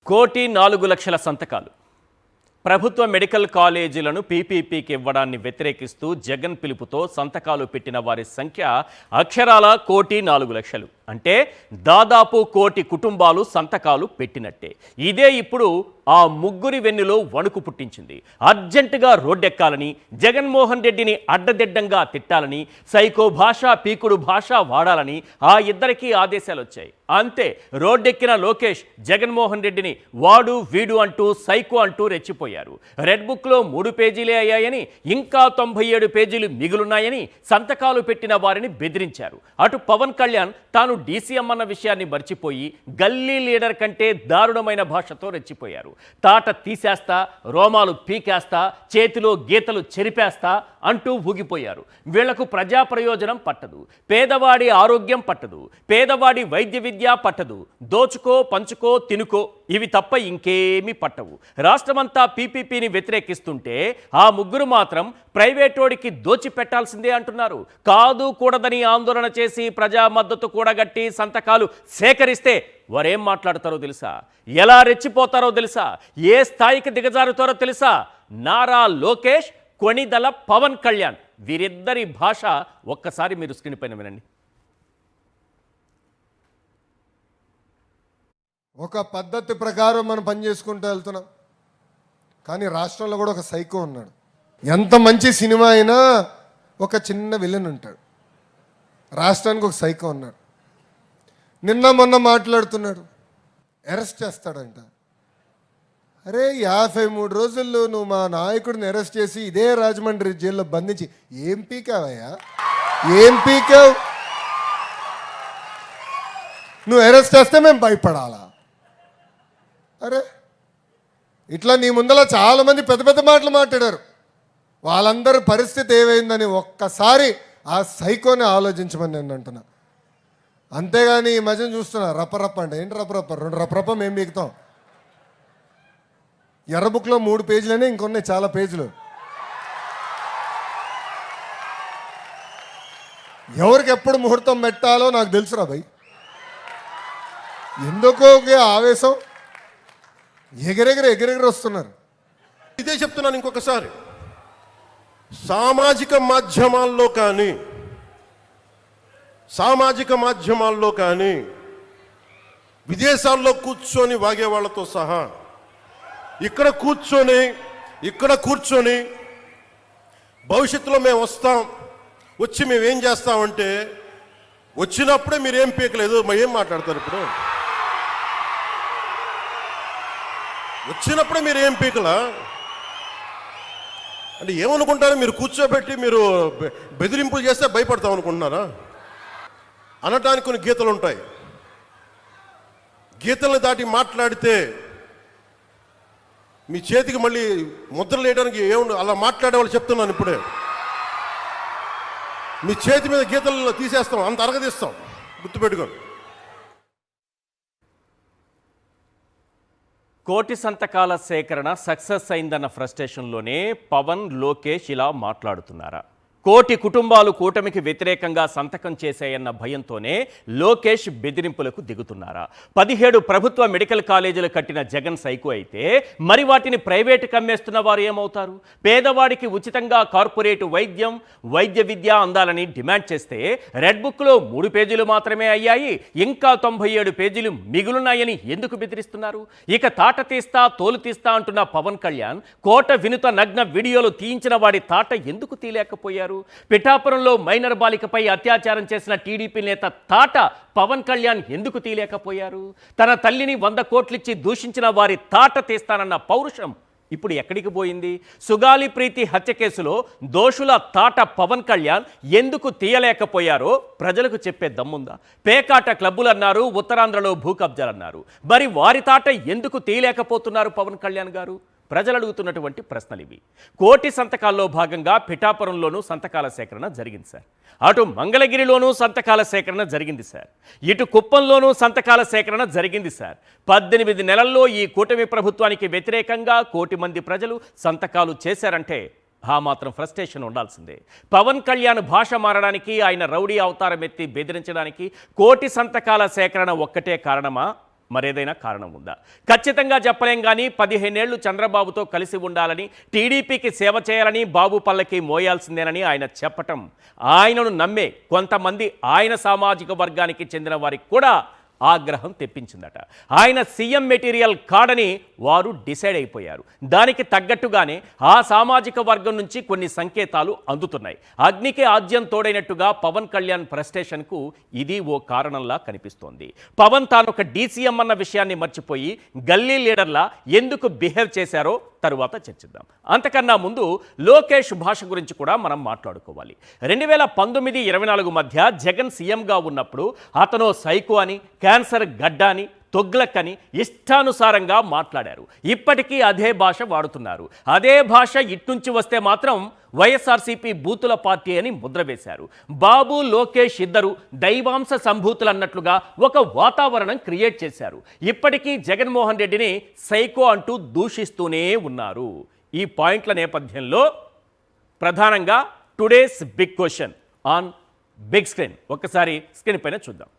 1,04,00,000 సంతకాలు ప్రభుత్వ మెడికల్ కాలేజీలను పీపీపీకి ఇవ్వడాన్ని వ్యతిరేకిస్తూ జగన్ పిలుపుతో సంతకాలు పెట్టిన వారి సంఖ్య అక్షరాల 1,04,00,000 అంటే దాదాపు 1,00,00,000 కుటుంబాలు సంతకాలు పెట్టినట్టే. ఇదే ఇప్పుడు ఆ ముగ్గురి వెన్నులో వణుకు పుట్టించింది. అర్జెంటుగా రోడ్డెక్కాలని, జగన్మోహన్ రెడ్డిని అడ్డదిడ్డంగా తిట్టాలని, సైకో భాష, పీకుడు భాష వాడాలని ఆ ఇద్దరికీ ఆదేశాలు వచ్చాయి. అంతే, రోడ్డెక్కిన లోకేష్ జగన్మోహన్ రెడ్డిని వాడు వీడు అంటూ సైకో అంటూ రెచ్చిపోయారు. రెడ్ బుక్లో 3 పేజీలే అయ్యాయని, ఇంకా 97 పేజీలు మిగులున్నాయని సంతకాలు పెట్టిన వారిని బెదిరించారు. అటు పవన్ కళ్యాణ్ తాను డీసీఎం అన్న విషయాన్ని మర్చిపోయి గల్లీ లీడర్ కంటే దారుణమైన భాషతో రెచ్చిపోయారు. తాట తీసేస్తా, రోమాలు పీకేస్తా, చేతిలో గీతలు చెరిపేస్తా అంటూ ఊగిపోయారు. వీళ్లకు ప్రజా ప్రయోజనం పట్టదు, పేదవాడి ఆరోగ్యం పట్టదు, పేదవాడి వైద్య విద్య పట్టదు, దోచుకో పంచుకో తినుకో ఇవి తప్ప ఇంకేమీ పట్టవు. రాష్ట్రమంతా పీపీపీని వ్యతిరేకిస్తుంటే ఆ ముగ్గురు మాత్రం ప్రైవేటోడికి దోచిపెట్టాల్సిందే అంటున్నారు. కాదు కూడదని ఆందోళన చేసి ప్రజా మద్దతు కూడగట్టి సంతకాలు సేకరిస్తే వారేం మాట్లాడతారో తెలుసా? ఎలా రెచ్చిపోతారో తెలుసా? ఏ స్థాయికి దిగజారుతారో తెలుసా? నారా లోకేష్, కొణిదల పవన్ కళ్యాణ్, వీరిద్దరి భాష ఒక్కసారి మీరు స్క్రీన్ పైన వినండి. ఒక పద్ధతి ప్రకారం మనం పనిచేసుకుంటూ వెళ్తున్నాం, కానీ రాష్ట్రంలో కూడా ఒక సైకో ఉన్నాడు. ఎంత మంచి సినిమా అయినా ఒక చిన్న విలన్ ఉంటాడు. రాష్ట్రానికి ఒక సైకో ఉన్నాడు. నిన్న మొన్న మాట్లాడుతున్నాడు, అరెస్ట్ చేస్తాడంట. అరే 53 రోజుల్లో నువ్వు మా నాయకుడిని అరెస్ట్ చేసి ఇదే రాజమండ్రి జైల్లో బంధించి ఏం పీకావయ్యా? ఏం పీకావు? నువ్వు అరెస్ట్ చేస్తే మేము భయపడాలా? అరే, ఇట్లా నీ ముందర చాలామంది పెద్ద పెద్ద మాటలు మాట్లాడారు. వాళ్ళందరి పరిస్థితి ఏమైందని ఒక్కసారి ఆ సైకోని ఆలోచించమని నేను అంటున్నా. అంతేగాని ఈ మధ్యన చూస్తున్నా రప్పరప్ప అంటే ఏంటి రప్పరప్ప? 2 రప్పరప్ప మేము బీగుతాం. ఎర్ర బుక్లో 3 పేజీలనే, ఇంకొన్నాయి చాలా పేజీలు. ఎవరికి ఎప్పుడు ముహూర్తం పెట్టాలో నాకు తెలుసురా భయ్. ఎందుకో ఆవేశం, ఎగిరెగిరి వస్తున్నారు. ఇదే చెప్తున్నాను ఇంకొకసారి. సామాజిక మాధ్యమాల్లో కానీ విదేశాల్లో కూర్చొని వాగే వాళ్ళతో సహా ఇక్కడ కూర్చొని భవిష్యత్తులో మేము వస్తాం, వచ్చి మేమేం చేస్తామంటే వచ్చినప్పుడే మీరేం పీకలేదు, ఏం మాట్లాడతారు ఇప్పుడు? వచ్చినప్పుడే మీరు ఏం పీకలా అంటే ఏమనుకుంటారు? మీరు కూర్చోబెట్టి మీరు బెదిరింపులు చేస్తే భయపడతాం అనుకుంటున్నారా? అనటానికి కొన్ని గీతలు ఉంటాయి. గీతలను దాటి మాట్లాడితే మీ చేతికి మళ్ళీ ముద్రలు వేయడానికి అలా మాట్లాడే వాళ్ళు చెప్తున్నాను ఇప్పుడే. మీ చేతి మీద గీతలు తీసేస్తాం, అంత అరగదీస్తాం, గుర్తుపెట్టుకోండి. 1,00,00,000 సంతకాల సేకరణ సక్సెస్ అయిందన్న ఫ్రస్ట్రేషన్లోనే పవన్, లోకేష్ ఇలా మాట్లాడుతున్నారా? 1,00,00,000 కుటుంబాలు కూటమికి వ్యతిరేకంగా సంతకం చేశాయన్న భయంతోనే లోకేష్ బెదిరింపులకు దిగుతున్నారా? 17 ప్రభుత్వ మెడికల్ కాలేజీలు కట్టిన జగన్ సైకో అయితే మరి వాటిని ప్రైవేటు కమ్మేస్తున్న వారు ఏమవుతారు? పేదవాడికి ఉచితంగా కార్పొరేట్ వైద్యం, వైద్య విద్య అందాలని డిమాండ్ చేస్తే రెడ్ బుక్లో 3 పేజీలు మాత్రమే అయ్యాయి, ఇంకా 97 పేజీలు మిగులున్నాయని ఎందుకు బెదిరిస్తున్నారు? ఇక తాట తీస్తా తోలు తీస్తా అంటున్న పవన్ కళ్యాణ్ కోట వినుత నగ్న వీడియోలు తీయించిన వాడి తాట ఎందుకు తీలేకపోయారు? పిఠాపురంలో మైనర్ బాలికపై అత్యాచారం చేసిన టీడీపీ నేత తాట పవన్ కళ్యాణ్ ఎందుకు తీలేకపోయారు? తన తల్లిని 100 కోట్లిచ్చి దూషించిన వారి తాట తీస్తానన్న పౌరుషం ఇప్పుడు ఎక్కడికి పోయింది? సుగాలి ప్రీతి హత్య కేసులో దోషుల తాట పవన్ కళ్యాణ్ ఎందుకు తీయలేకపోయారో ప్రజలకు చెప్పే దమ్ముందా? పేకాట క్లబ్బులు అన్నారు, ఉత్తరాంధ్రలో భూ కబ్జాలన్నారు. మరి వారి తాట ఎందుకు తీయలేకపోతున్నారు పవన్ కళ్యాణ్ గారు? ప్రజలు అడుగుతున్నటువంటి ప్రశ్నలు ఇవి. 1,00,00,000 సంతకాల్లో భాగంగా పిఠాపురంలోనూ సంతకాల సేకరణ జరిగింది సార్. అటు మంగళగిరిలోనూ సంతకాల సేకరణ జరిగింది సార్. ఇటు కుప్పంలోనూ సంతకాల సేకరణ జరిగింది సార్. 18 నెలల్లో ఈ కూటమి ప్రభుత్వానికి వ్యతిరేకంగా 1,00,00,000 మంది ప్రజలు సంతకాలు చేశారంటే ఆ మాత్రం ఫ్రస్ట్రేషన్ ఉండాల్సిందే. పవన్ కళ్యాణ్ భాష మారడానికి, ఆయన రౌడీ అవతారం ఎత్తి బెదిరించడానికి 1,00,00,000 సంతకాల సేకరణ ఒక్కటే కారణమా? మరేదైనా కారణం ఉందా? ఖచ్చితంగా చెప్పలేం కానీ 15 ఏళ్లు చంద్రబాబుతో కలిసి ఉండాలని, టీడీపీకి సేవ చేయాలని, బాబు పల్లకి మోయాల్సిందేనని ఆయన చెప్పటం ఆయనను నమ్మే కొంతమంది ఆయన సామాజిక వర్గానికి చెందిన వారికి కూడా ఆగ్రహం తెప్పించిందట. ఆయన సీఎం మెటీరియల్ కాడని వారు డిసైడ్ అయిపోయారు. దానికి తగ్గట్టుగానే ఆ సామాజిక వర్గం నుంచి కొన్ని సంకేతాలు అందుతున్నాయి. అగ్నికి ఆజ్యం తోడైనట్టుగా పవన్ కళ్యాణ్ ఫ్రస్ట్రేషన్కు ఇది ఓ కారణంలా కనిపిస్తోంది. పవన్ తాను ఒక డీసీఎం అన్న విషయాన్ని మర్చిపోయి గల్లీ లీడర్లా ఎందుకు బిహేవ్ చేశారో తరువాత చర్చిద్దాం. అంతకన్నా ముందు లోకేష్ భాష గురించి కూడా మనం మాట్లాడుకోవాలి. 2019-24 మధ్య జగన్ సీఎంగా ఉన్నప్పుడు అతను సైకో అని, క్యాన్సర్ గడ్డ అని, తొగ్లక్ అని ఇష్టానుసారంగా మాట్లాడారు. ఇప్పటికీ అదే భాష వాడుతున్నారు. అదే భాష ఇట్నుంచి వస్తే మాత్రం వైఎస్ఆర్సీపీ బూతుల పార్టీ అని ముద్ర వేశారు. బాబు లోకేష్ ఇద్దరు దైవాంశ సంభూతులు అన్నట్లుగా ఒక వాతావరణం క్రియేట్ చేశారు. ఇప్పటికీ జగన్మోహన్ రెడ్డిని సైకో అంటూ దూషిస్తూనే ఉన్నారు. ఈ పాయింట్ల నేపథ్యంలో ప్రధానంగా today's big question on big screen. ఒక్కసారి స్క్రీన్ పైన చూద్దాం.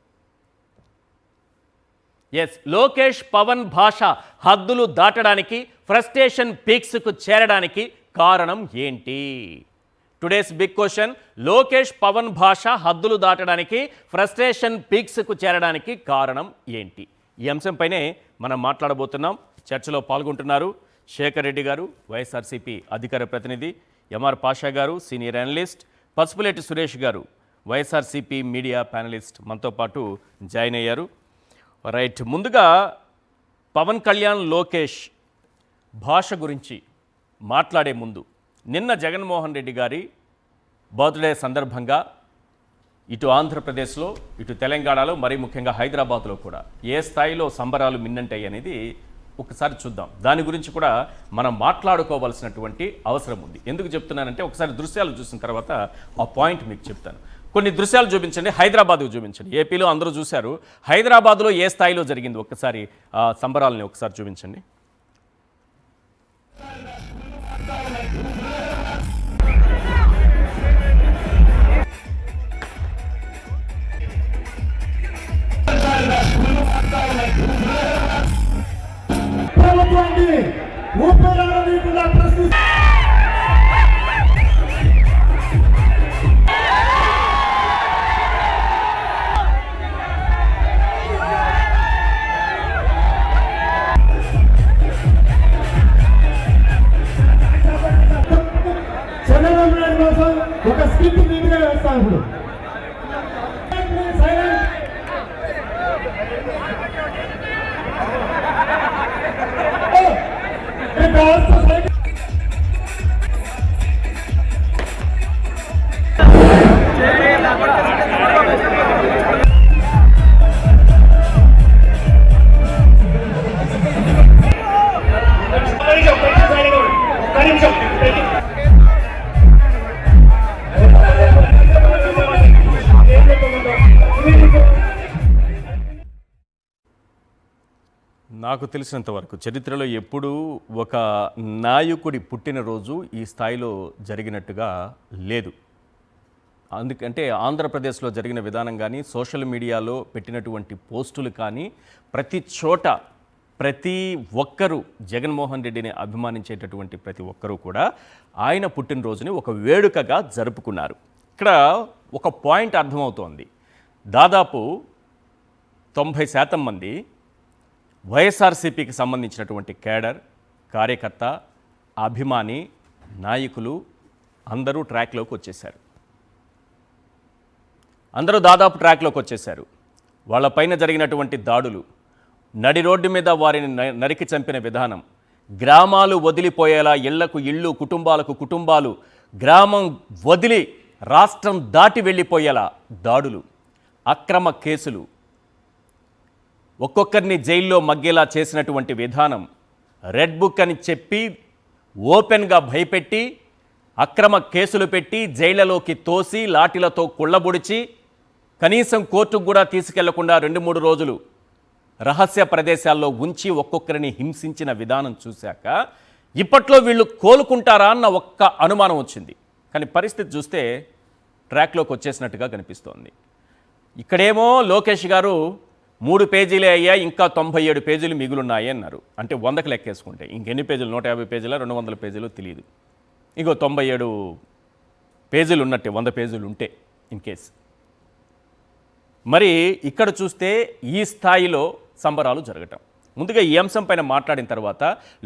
ఎస్, లోకేష్ పవన్ భాష హద్దులు దాటడానికి, ఫ్రస్ట్రేషన్ పీక్స్కు చేరడానికి కారణం ఏంటి? Today's big question, Lokesh Pawan భాష హద్దులు దాటడానికి, ఫ్రస్ట్రేషన్ పీక్స్కు చేరడానికి కారణం ఏంటి? ఈ అంశంపైనే మనం మాట్లాడబోతున్నాం. చర్చలో పాల్గొంటున్నారు శేఖర్ రెడ్డి గారు, వైఎస్ఆర్సీపీ అధికార ప్రతినిధి, ఎంఆర్ పాషా గారు, సీనియర్ అనలిస్ట్, పసుపులేటి సురేష్ గారు, వైఎస్ఆర్సీపీ మీడియా ప్యానలిస్ట్ మనతో పాటు జాయిన్ అయ్యారు. రైట్, ముందుగా పవన్ కళ్యాణ్ లోకేష్ భాష గురించి మాట్లాడే ముందు, నిన్న జగన్మోహన్ రెడ్డి గారి బర్త్డే సందర్భంగా ఇటు ఆంధ్రప్రదేశ్లో, ఇటు తెలంగాణలో, మరీ ముఖ్యంగా హైదరాబాద్లో కూడా ఏ స్థాయిలో సంబరాలు మిన్నంటాయి అనేది ఒకసారి చూద్దాం. దాని గురించి కూడా మనం మాట్లాడుకోవాల్సినటువంటి అవసరం ఉంది. ఎందుకు చెప్తున్నానంటే ఒకసారి దృశ్యాలు చూసిన తర్వాత ఆ పాయింట్ మీకు చెప్తాను. కొన్ని దృశ్యాలు చూపించండి, హైదరాబాద్కు చూపించండి. ఏపీలో అందరూ చూశారు, హైదరాబాద్లో ఏ స్థాయిలో జరిగింది ఒక్కసారి సంబరాలని ఒకసారి చూపించండి. ఒక స్కిట్ నీట్గా వేస్తాను ఇప్పుడు. నాకు తెలిసినంత వరకు చరిత్రలో ఎప్పుడూ ఒక నాయకుడి పుట్టినరోజు ఈ స్థాయిలో జరిగినట్టుగా లేదు. అందుకంటే ఆంధ్రప్రదేశ్లో జరిగిన విధానం కానీ, సోషల్ మీడియాలో పెట్టినటువంటి పోస్టులు కానీ, ప్రతి చోట ప్రతి ఒక్కరూ జగన్మోహన్ రెడ్డిని అభిమానించేటటువంటి ప్రతి ఒక్కరూ కూడా ఆయన పుట్టినరోజుని ఒక వేడుకగా జరుపుకున్నారు. ఇక్కడ ఒక పాయింట్ అర్థమవుతోంది. దాదాపు 90% మంది వైఎస్ఆర్సీపీకి సంబంధించినటువంటి కేడర్, కార్యకర్త, అభిమాని, నాయకులు అందరూ ట్రాక్లోకి వచ్చేశారు. అందరూ దాదాపు ట్రాక్లోకి వచ్చేశారు. వాళ్ళపైన జరిగినటువంటి దాడులు, నడి రోడ్డు మీద వారిని నరికి చంపిన విధానం, గ్రామాలు వదిలిపోయేలా ఇళ్లకు ఇళ్ళు, కుటుంబాలకు కుటుంబాలు, గ్రామం వదిలి రాష్ట్రం దాటి వెళ్ళిపోయేలా దాడులు, అక్రమ కేసులు, ఒక్కొక్కరిని జైల్లో మగ్గేలా చేసినటువంటి విధానం, రెడ్ బుక్ అని చెప్పి ఓపెన్గా భయపెట్టి అక్రమ కేసులు పెట్టి జైళ్లలోకి తోసి లాఠీలతో కుళ్ళబొడిచి కనీసం కోర్టుకు కూడా తీసుకెళ్లకుండా 2-3 రోజులు రహస్య ప్రదేశాల్లో ఉంచి ఒక్కొక్కరిని హింసించిన విధానం చూశాక ఇప్పట్లో వీళ్ళు కోలుకుంటారా అన్న ఒక్క అనుమానం వచ్చింది. కానీ పరిస్థితి చూస్తే ట్రాక్లోకి వచ్చేసినట్టుగా కనిపిస్తోంది. ఇక్కడేమో లోకేష్ గారు 3 పేజీలే అయ్యా, ఇంకా 97 పేజీలు మిగులున్నాయి అన్నారు. అంటే 100కి లెక్కేసుకుంటే ఇంకెన్ని పేజీలు, 150 పేజీల 200 పేజీలు తెలియదు. ఇంకో 97 పేజీలు ఉన్నట్టే, 100 పేజీలు ఉంటే ఇన్ కేస్. మరి ఇక్కడ చూస్తే ఈ స్థాయిలో సంబరాలు జరగటం. ముందుగా ఈ అంశం పైన మాట్లాడిన తర్వాత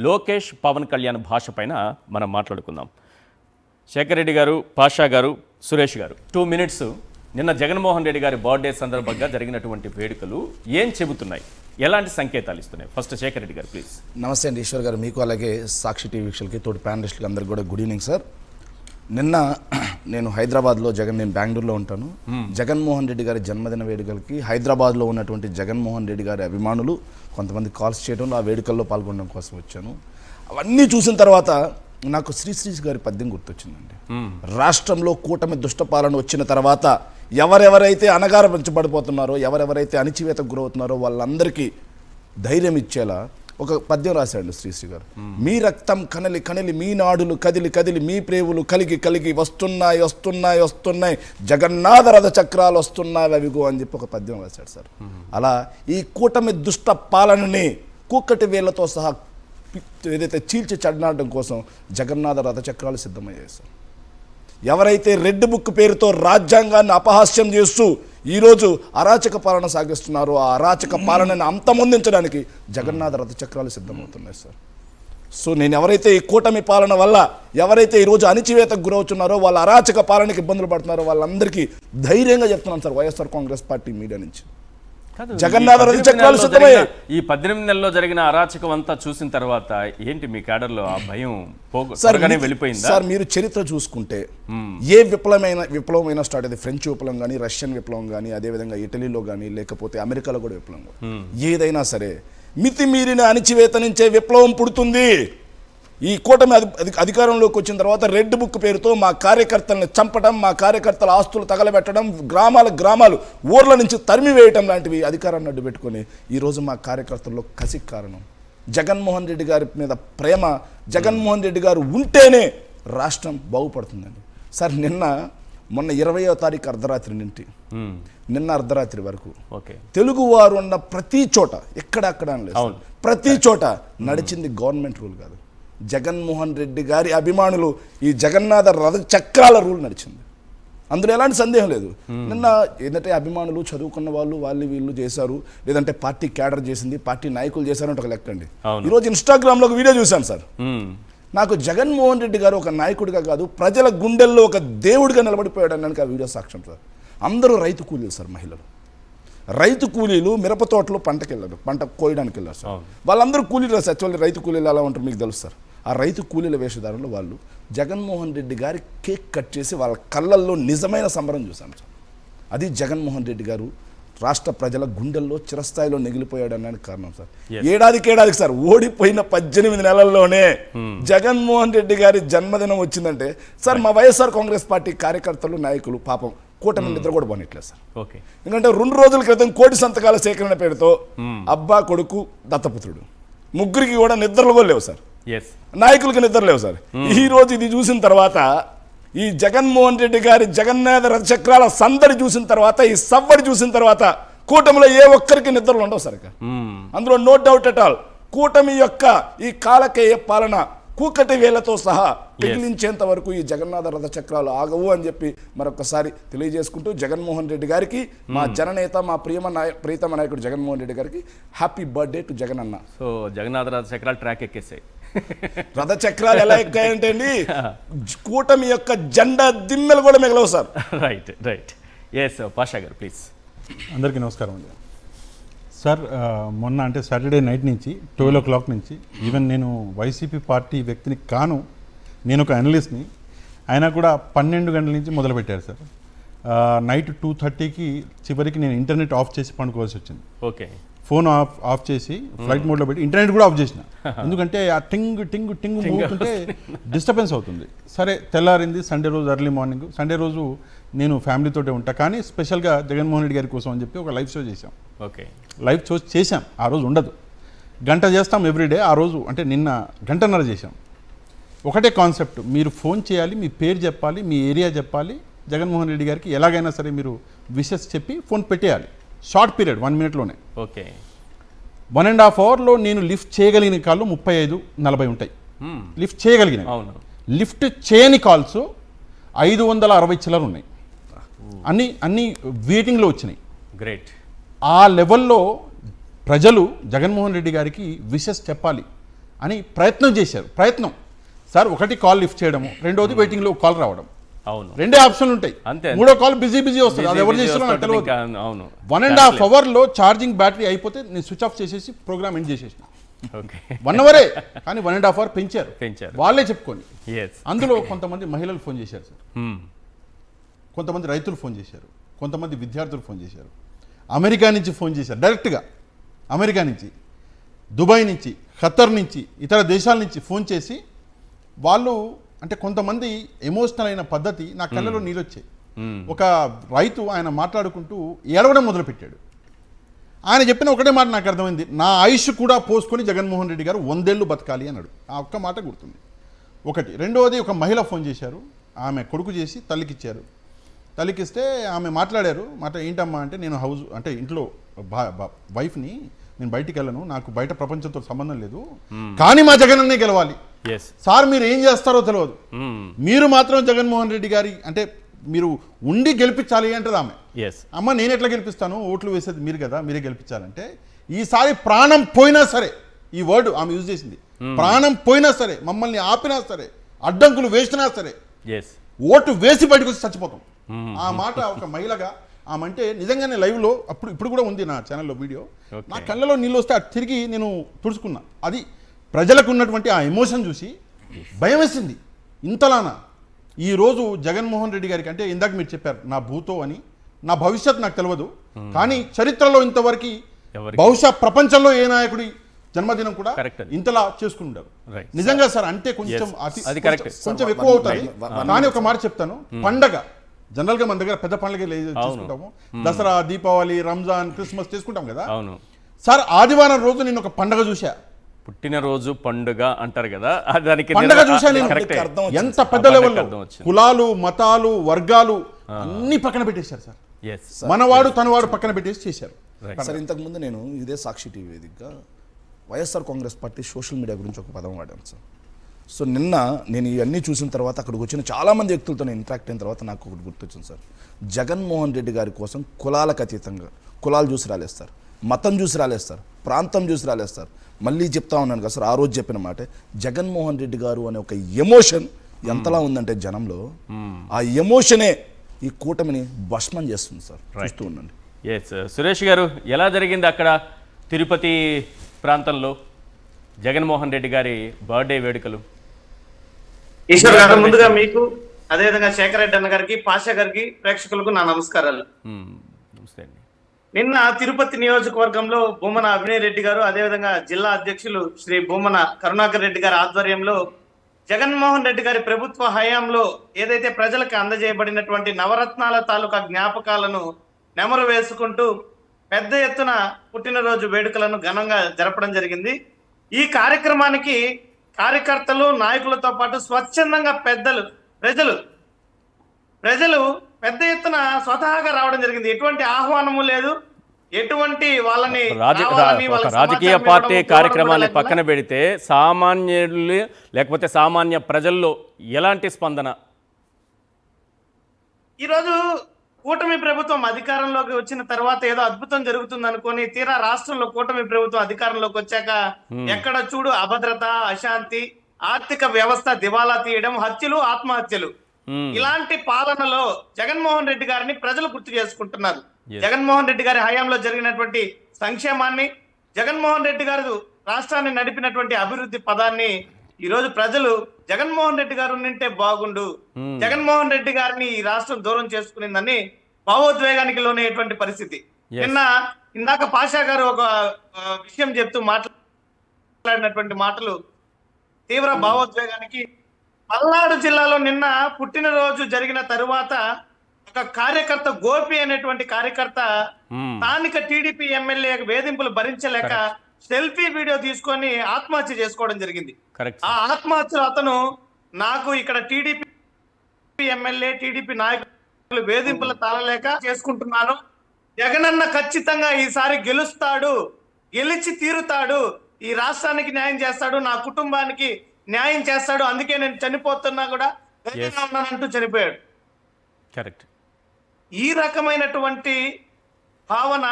లోకేష్ పవన్ కళ్యాణ్ భాష పైన మనం మాట్లాడుకుందాం. శేఖర్ రెడ్డి గారు, పాషా గారు, సురేష్ గారు, 2 minutes. నిన్న జగన్మోహన్ రెడ్డి గారి బర్త్డే సందర్భంగా జరిగినటువంటి వేడుకలు ఏం చెబుతున్నాయి, ఎలాంటి సంకేతాలు ఇస్తున్నాయి? ఫస్ట్ శేఖర్ రెడ్డి గారు ప్లీజ్. నమస్తే అండి ఈశ్వర్ గారు, మీకు అలాగే సాక్షి టీవీ వీక్షకులకి, తోటి ప్యానలిస్టులకి అందరికీ కూడా గుడ్ ఈవినింగ్ సార్. నిన్న నేను హైదరాబాద్లో నేను బెంగళూరులో ఉంటాను. జగన్మోహన్ రెడ్డి గారి జన్మదిన వేడుకలకి హైదరాబాద్లో ఉన్నటువంటి జగన్మోహన్ రెడ్డి గారి అభిమానులు కొంతమంది కాల్స్ చేయడంలో ఆ వేడుకల్లో పాల్గొనడం కోసం వచ్చాను. అవన్నీ చూసిన తర్వాత నాకు శ్రీశ్రీ గారి పద్యం గుర్తొచ్చిందండి. రాష్ట్రంలో కూటమి దుష్టపాలన వచ్చిన తర్వాత ఎవరెవరైతే అణగారపరచబడిపోతున్నారో, ఎవరెవరైతే అణిచివేతకు గురవుతున్నారో వాళ్ళందరికీ ధైర్యం ఇచ్చేలా ఒక పద్యం రాశాడు శ్రీశ్రీ గారు. మీ రక్తం కనలి కనలి, మీ నాడులు కదిలి కదిలి, మీ ప్రేవులు కలిగి కలిగి వస్తున్నాయి వస్తున్నాయి వస్తున్నాయి, జగన్నాథ రథ చక్రాలు వస్తున్నాయి అవిగో అని చెప్పి ఒక పద్యం రాశాడు సార్. అలా ఈ కూటమి దుష్ట పాలనని కూకటి వేళ్లతో సహా ఏదైతే చీల్చి చెడనాడడం కోసం జగన్నాథ రథ చక్రాలు సిద్ధమయ్యాయి సార్. ఎవరైతే రెడ్ బుక్ పేరుతో రాజ్యాంగాన్ని అపహాస్యం చేస్తూ ఈరోజు అరాచక పాలన సాగిస్తున్నారో ఆ అరాచక పాలనని అంతమొందించడానికి జగన్నాథ రథ చక్రాలు సిద్ధమవుతున్నాయి సార్. సో నేను ఎవరైతే ఈ కూటమి పాలన వల్ల ఎవరైతే ఈరోజు అణిచివేతకు గురవుతున్నారో, వాళ్ళ అరాచక పాలనకి ఇబ్బందులు పడుతున్నారో వాళ్ళందరికీ ధైర్యంగా చెప్తున్నాను sir YSR Congress party media నుంచి. జగన్నాథ రథ చక్రాలు సిద్ధమయ్యాయి. ఈ 18 నెలల్లో జరిగిన అరాచకం అంతా చూసిన తర్వాత ఏంటి మీ క్యాడర్లో ఆ భయం వెళ్ళిపోయిందా? సార్ మీరు చరిత్ర చూసుకుంటే ఏ విప్లవమైన స్టార్ట్ అయితే ఫ్రెంచ్ విప్లవం కానీ, రష్యన్ విప్లవం కానీ, అదేవిధంగా ఇటలీలో కానీ, లేకపోతే అమెరికాలో కూడా విప్లవం, ఏదైనా సరే మితిమీరిన అణిచివేత నుంచే విప్లవం పుడుతుంది. ఈ కూటమి అధికారంలోకి వచ్చిన తర్వాత రెడ్ బుక్ పేరుతో మా కార్యకర్తలను చంపడం, మా కార్యకర్తల ఆస్తులు తగలబెట్టడం, గ్రామాలు ఊర్ల నుంచి తరిమి వేయటం లాంటివి అధికారాన్ని అడ్డు పెట్టుకొని ఈరోజు మా కార్యకర్తల్లో కసికి కారణం జగన్మోహన్ రెడ్డి గారి మీద ప్రేమ. జగన్మోహన్ రెడ్డి గారు ఉంటేనే రాష్ట్రం బాగుపడుతుందండి సార్. మొన్న 20వ తారీఖు అర్ధరాత్రి నుండి నిన్న అర్ధరాత్రి వరకు తెలుగు వారు ఉన్న ప్రతి చోట ఎక్కడక్కడ లేదు, ప్రతి చోట నడిచింది గవర్నమెంట్ రూల్ కాదు, జగన్మోహన్ రెడ్డి గారి అభిమానులు ఈ జగన్నాథ రథ చక్రాల రూల్ నడిచింది. అందులో ఎలాంటి సందేహం లేదు. నిన్న ఏంటంటే అభిమానులు చదువుకున్న వాళ్ళు వీళ్ళు చేశారు, లేదంటే పార్టీ క్యాడర్ చేసింది, పార్టీ నాయకులు చేశారంటే ఒక లెక్క అండి. ఈరోజు ఇన్స్టాగ్రామ్లో ఒక వీడియో చూశాను సార్. నాకు జగన్మోహన్ రెడ్డి గారు ఒక నాయకుడిగా కాదు, ప్రజల గుండెల్లో ఒక దేవుడిగా నిలబడిపోయాడు అన్నానికి ఆ వీడియో సాక్ష్యం సార్. అందరూ రైతు కూలీలు సార్, మహిళలు రైతు కూలీలు మిరప తోటలో పంట కోయడానికి వెళ్ళారు సార్. వాళ్ళందరూ కూలీలు సార్. యాక్చువల్లీ రైతు కూలీలు ఎలా ఉంటారు మీకు తెలుసు సార్. ఆ రైతు కూలీల వేషధారంలో వాళ్ళు జగన్మోహన్ రెడ్డి గారి కేక్ కట్ చేసి వాళ్ళ కళ్ళల్లో నిజమైన సంబరం చూశాను సార్. అది జగన్మోహన్ రెడ్డి గారు రాష్ట్ర ప్రజల గుండెల్లో చిరస్థాయిలో మిగిలిపోయాడు అనడానికి కారణం సార్. ఏడాదికి సార్ ఓడిపోయిన 18 నెలల్లోనే జగన్మోహన్ రెడ్డి గారి జన్మదినం వచ్చిందంటే సార్ మా వైఎస్ఆర్ కాంగ్రెస్ పార్టీ కార్యకర్తలు, నాయకులు పాపం కూటమి నిద్ర కూడా పోనట్లేదు సార్. ఎందుకంటే 2 రోజుల క్రితం కోటి సంతకాల సేకరణ పేరుతో అబ్బా కొడుకు దత్తపుత్రుడు ముగ్గురికి కూడా నిద్రలు కూడా లేవు సార్. నాయకులకి నిద్ర లేవు సార్. ఈ రోజు ఇది చూసిన తర్వాత, ఈ జగన్మోహన్ రెడ్డి గారి జగన్నాథ రథ చక్రాల సందడి చూసిన తర్వాత, ఈ సవ్వడి చూసిన తర్వాత కూటమిలో ఏ ఒక్కరికి నిద్రలు ఉండవు సార్. అందులో నో డౌట్ అట్ ఆల్ కూటమి యొక్క ఈ కాలకేయ పాలన కూకటి వేళ్లతో సహా పిగిలించేంత వరకు ఈ జగన్నాథ రథ చక్రాలు ఆగవు అని చెప్పి మరొకసారి తెలియజేసుకుంటూ జగన్మోహన్ రెడ్డి గారికి, మా జననేత, మా ప్రియతమ నాయకుడు జగన్మోహన్ రెడ్డి గారికి హ్యాపీ బర్త్డే టు జగన్ అన్న. సో జగన్నాథ రథ చక్రాలు ట్రాక్ ఎక్కేసాయి. రథ చక్రాలు ఎలా ఎక్కాయంటే అండి, కూటమి యొక్క జెండా దిమ్మెలు కూడా మిగలవు సార్. రైట్ ఎస్ పాషా గారు ప్లీజ్. అందరికీ నమస్కారం అండి. సార్ మొన్న అంటే సాటర్డే నైట్ నుంచి 12 o'clock నుంచి ఈవెన్ నేను వైసీపీ పార్టీ వ్యక్తిని కాను, నేను ఒక అనలిస్ట్ని, అయినా కూడా 12 గంటల నుంచి మొదలుపెట్టారు సార్. నైట్ 2:30కి చివరికి నేను ఇంటర్నెట్ ఆఫ్ చేసి పండుకోవాల్సి వచ్చింది. ఫోన్ ఆఫ్ చేసి ఫ్లైట్ మోడ్లో పెట్టి ఇంటర్నెట్ కూడా ఆఫ్ చేసిన, ఎందుకంటే ఆ టింగ్ మూవుతుంటే డిస్టర్బెన్స్ అవుతుంది. సరే తెల్లారింది, సండే రోజు ఎర్లీ మార్నింగ్. సండే రోజు నేను ఫ్యామిలీతోటే ఉంటా, కానీ స్పెషల్గా జగన్మోహన్ రెడ్డి గారి కోసం అని చెప్పి ఒక లైవ్ షో చేశాం. లైవ్ షో చేశాం, ఆ రోజు ఉండదు, గంట చేస్తాం ఎవ్రీడే. ఆ రోజు అంటే నిన్న 1.5 గంటలు చేశాం. ఒకటే కాన్సెప్ట్, మీరు ఫోన్ చేయాలి, మీ పేరు చెప్పాలి, మీ ఏరియా చెప్పాలి, జగన్మోహన్ రెడ్డి గారికి ఎలాగైనా సరే మీరు విషెస్ చెప్పి ఫోన్ పెట్టేయాలి. Short period 1 minute-లోనే. ఓకే. 1.5 hour-లో నేను లిఫ్ట్ చేయగలిగిన కాళ్ళు 35-40 ఉంటాయి. లిఫ్ట్ చేయగలిగిన, అవును. లిఫ్ట్ చేయని కాల్స్ 560 చిల్లర ఉన్నాయి. అన్ని వెయిటింగ్లో వచ్చినాయి. గ్రేట్. ఆ లెవెల్లో ప్రజలు జగన్మోహన్ రెడ్డి గారికి విషెస్ చెప్పాలి అని ప్రయత్నం చేశారు. సార్, ఒకటి కాల్ లిఫ్ట్ చేయడము, రెండోది వెయిటింగ్లో కాల్ రావడం, అవును. రెండే ఆప్షన్లు ఉంటాయి. అంతే. మూడో కాల్ బిజీ వస్తుంది, అది ఎవరు చేస్తారో నాకు తెలియదు. అవును. 1.5 hour-లో ఛార్జింగ్ బ్యాటరీ అయిపోతే నేను స్విచ్ ఆఫ్ చేసేసి ప్రోగ్రామ్ ఎండ్ చేసేసిన. ఓకే. 1 hour-ఏ కానీ 1.5 hour పెంచారు. వాళ్ళే చెప్పుకోండి. Yes. అందులో కొంతమంది మహిళలు ఫోన్ చేశారు సార్, కొంతమంది రైతులు ఫోన్ చేశారు, కొంతమంది విద్యార్థులు ఫోన్ చేశారు, అమెరికా నుంచి ఫోన్ చేశారు, డైరెక్ట్గా అమెరికా నుంచి, దుబాయ్ నుంచి, ఖత్తర్ నుంచి, ఇతర దేశాల నుంచి ఫోన్ చేసి వాళ్ళు అంటే కొంతమంది ఎమోషనల్ అయిన పద్ధతి నా కళ్ళలో నీళ్ళొచ్చాయి. ఒక రైతు ఆయన మాట్లాడుకుంటూ ఏడవడం మొదలుపెట్టాడు. ఆయన చెప్పిన ఒకటే మాట నాకు అర్థమైంది, నా ఆయుష్ కూడా పోసుకొని జగన్మోహన్ రెడ్డి గారు 100 ఏళ్ళు బతకాలి అన్నాడు. ఆ ఒక్క మాట గుర్తుంది. ఒకటి. రెండవది, ఒక మహిళ ఫోన్ చేశారు, ఆమె కొడుకు చేసి తల్లికిచ్చారు. తల్లికిస్తే ఆమె మాట్లాడారు. ఏంటమ్మా అంటే, నేను ఇంట్లో వైఫ్ని, నేను బయటికి వెళ్ళను, నాకు బయట ప్రపంచంతో సంబంధం లేదు, కానీ మా జగన్ అన్నే గెలవాలి. సార్, మీరు ఏం చేస్తారో తెలియదు, మీరు మాత్రం జగన్మోహన్ రెడ్డి గారి అంటే మీరు ఉండి గెలిపించాలి అంటది ఆమె. అమ్మ, నేను ఎట్లా గెలిపిస్తాను, ఓట్లు వేసేది మీరు కదా, మీరే గెలిపించాలంటే ఈసారి ప్రాణం పోయినా సరే, ఈ వర్డ్ ఆమె యూజ్ చేసింది, ప్రాణం పోయినా సరే, మమ్మల్ని ఆపినా సరే, అడ్డంకులు వేసినా సరే, ఓటు వేసి బయటకు వచ్చి చచ్చిపోతాం. ఆ మాట ఒక మహిళగా ఆమె అంటే నిజంగానే లైవ్లో ఇప్పుడు కూడా ఉంది నా ఛానల్లో వీడియో. నా కళ్ళలో నీళ్ళు వస్తే అటు తిరిగి నేను తుడుచుకున్నా. అది ప్రజలకు ఉన్నటువంటి ఆ ఎమోషన్ చూసి భయం వేసింది. ఇంతలానా ఈరోజు జగన్మోహన్ రెడ్డి గారికి అంటే ఇందాక మీరు చెప్పారు నా భూతో అని, నా భవిష్యత్ నాకు తెలియదు, కానీ చరిత్రలో ఇంతవరకు బహుశా ప్రపంచంలో ఏ నాయకుడి జన్మదినం కూడా ఇంతలా చేసుకుంటారు. నిజంగా సార్, అంటే కొంచెం ఎక్కువ అవుతుంది. కానీ ఒక మాట చెప్తాను, పండగ జనరల్గా మన దగ్గర పెద్ద పండుగ చేసుకుంటాము, దసరా, దీపావళి, రంజాన్, క్రిస్మస్ చేసుకుంటాం కదా. సార్, ఆదివారం రోజు నేను ఒక పండుగ చూసా, పుట్టినరోజు పండుగ అంటారు కదా, దానికి పండుగ చూసా నేను. ఎంత పెద్ద లెవెల్లో కులాలు, మతాలు, వర్గాలు అన్ని పక్కన పెట్టేశారు సార్. మనవాడు తనవాడు పక్కన పెట్టేసి చేశారు. సార్, ఇంతకుముందు నేను ఇదే సాక్షి టీవీ వేదికగా YSR Congress party social media గురించి ఒక పదం వాడాను సార్. సో నిన్న నేను ఇవన్నీ చూసిన తర్వాత అక్కడికి వచ్చిన చాలామంది వ్యక్తులతో నేను ఇంటరాక్ట్ అయిన తర్వాత నాకు ఒకటి గుర్తొచ్చింది సార్. జగన్మోహన్ రెడ్డి గారి కోసం కులాలకు అతీతంగా, కులాలు చూసి రాలేస్తారు, మతం చూసి రాలేస్తారు, ప్రాంతం చూసి రాలేస్తారు. మళ్ళీ చెప్తా ఉన్నాను కదా సార్, ఆ రోజు చెప్పిన మాట, జగన్మోహన్ రెడ్డి గారు అనే ఒక ఎమోషన్ ఎంతలా ఉందంటే జనంలో, ఆ ఎమోషనే ఈ కూటమిని భస్మం చేస్తుంది సార్. చూస్తూ ఉండండి. సురేష్ గారు, ఎలా జరిగింది అక్కడ తిరుపతి ప్రాంతంలో జగన్మోహన్ రెడ్డి గారి బర్త్డే వేడుకలు? ఈశ్వర్ గారు, ముందుగా మీకు, అదేవిధంగా శేఖర్ రెడ్డి అన్న గారికి, పాషా గారికి, ప్రేక్షకులకు నా నమస్కారాలు. నమస్తే అండి. నిన్న తిరుపతి నియోజకవర్గంలో బొమ్మన అభినయ్ రెడ్డి గారు, అదేవిధంగా జిల్లా అధ్యక్షులు శ్రీ బొమ్మన కరుణాకర్ రెడ్డి గారి ఆధ్వర్యంలో జగన్మోహన్ రెడ్డి గారి ప్రభుత్వ హయాంలో ఏదైతే ప్రజలకు అందజేయబడినటువంటి నవరత్నాల తాలూకా జ్ఞాపకాలను నెమరు వేసుకుంటూ పెద్ద ఎత్తున పుట్టినరోజు వేడుకలను ఘనంగా జరపడం జరిగింది. ఈ కార్యక్రమానికి కార్యకర్తలు, నాయకులతో పాటు స్వచ్ఛందంగా ప్రజలు పెద్ద ఎత్తున స్వతహాగా రావడం జరిగింది. ఎటువంటి ఆహ్వానము లేదు, ఎటువంటి వాళ్ళని రాజకీయ పార్టీ కార్యక్రమాన్ని పక్కన పెడితే సామాన్యులు లేకపోతే సామాన్య ప్రజల్లో ఎలాంటి స్పందన? ఈరోజు కూటమి ప్రభుత్వం అధికారంలోకి వచ్చిన తర్వాత ఏదో అద్భుతం జరుగుతుంది అనుకొని తీరా రాష్ట్రంలో కూటమి ప్రభుత్వం అధికారంలోకి వచ్చాక ఎక్కడ చూడు అభద్రత, అశాంతి, ఆర్థిక వ్యవస్థ దివాలా తీయడం, హత్యలు, ఆత్మహత్యలు. ఇలాంటి పాలనలో జగన్మోహన్ రెడ్డి గారిని ప్రజలు గుర్తు చేసుకుంటున్నారు. జగన్మోహన్ రెడ్డి గారి హయాంలో జరిగినటువంటి సంక్షేమాన్ని, జగన్మోహన్ రెడ్డి గారు రాష్ట్రాన్ని నడిపినటువంటి అభివృద్ధి పదాన్ని ఈరోజు ప్రజలు జగన్మోహన్ రెడ్డి గారు ఉంటే బాగుండు, జగన్మోహన్ రెడ్డి గారిని ఈ రాష్ట్రం దూరం చేసుకునిందని భావోద్వేగానికి లోనయ్యేటువంటి పరిస్థితి. ఇందాక పాషా గారు ఒక విషయం చెప్తూ మాట్లాడినటువంటి మాటలు తీవ్ర భావోద్వేగానికి. పల్నాడు జిల్లాలో నిన్న పుట్టినరోజు జరిగిన తరువాత ఒక కార్యకర్త, గోపి అనేటువంటి కార్యకర్త, స్థానిక టీడీపీ ఎమ్మెల్యే వేధింపులు భరించలేక సెల్ఫీ వీడియో తీసుకొని ఆత్మహత్య చేసుకోవడం జరిగింది. ఆ ఆత్మహత్యలో అతను, నాకు ఇక్కడ టీడీపీ ఎమ్మెల్యే, టీడీపీ నాయకులు వేధింపులు తాళలేక చేసుకుంటున్నాను, జగనన్న ఖచ్చితంగా ఈసారి గెలుస్తాడు, గెలిచి తీరుతాడు, ఈ రాష్ట్రానికి న్యాయం చేస్తాడు, నా కుటుంబానికి న్యాయం చేస్తాడు, అందుకే నేను చనిపోతున్నా కూడా ధైర్యంగా ఉన్నానంటూ చనిపోయాడు. కరెక్ట్. ఈ రకమైనటువంటి భావన,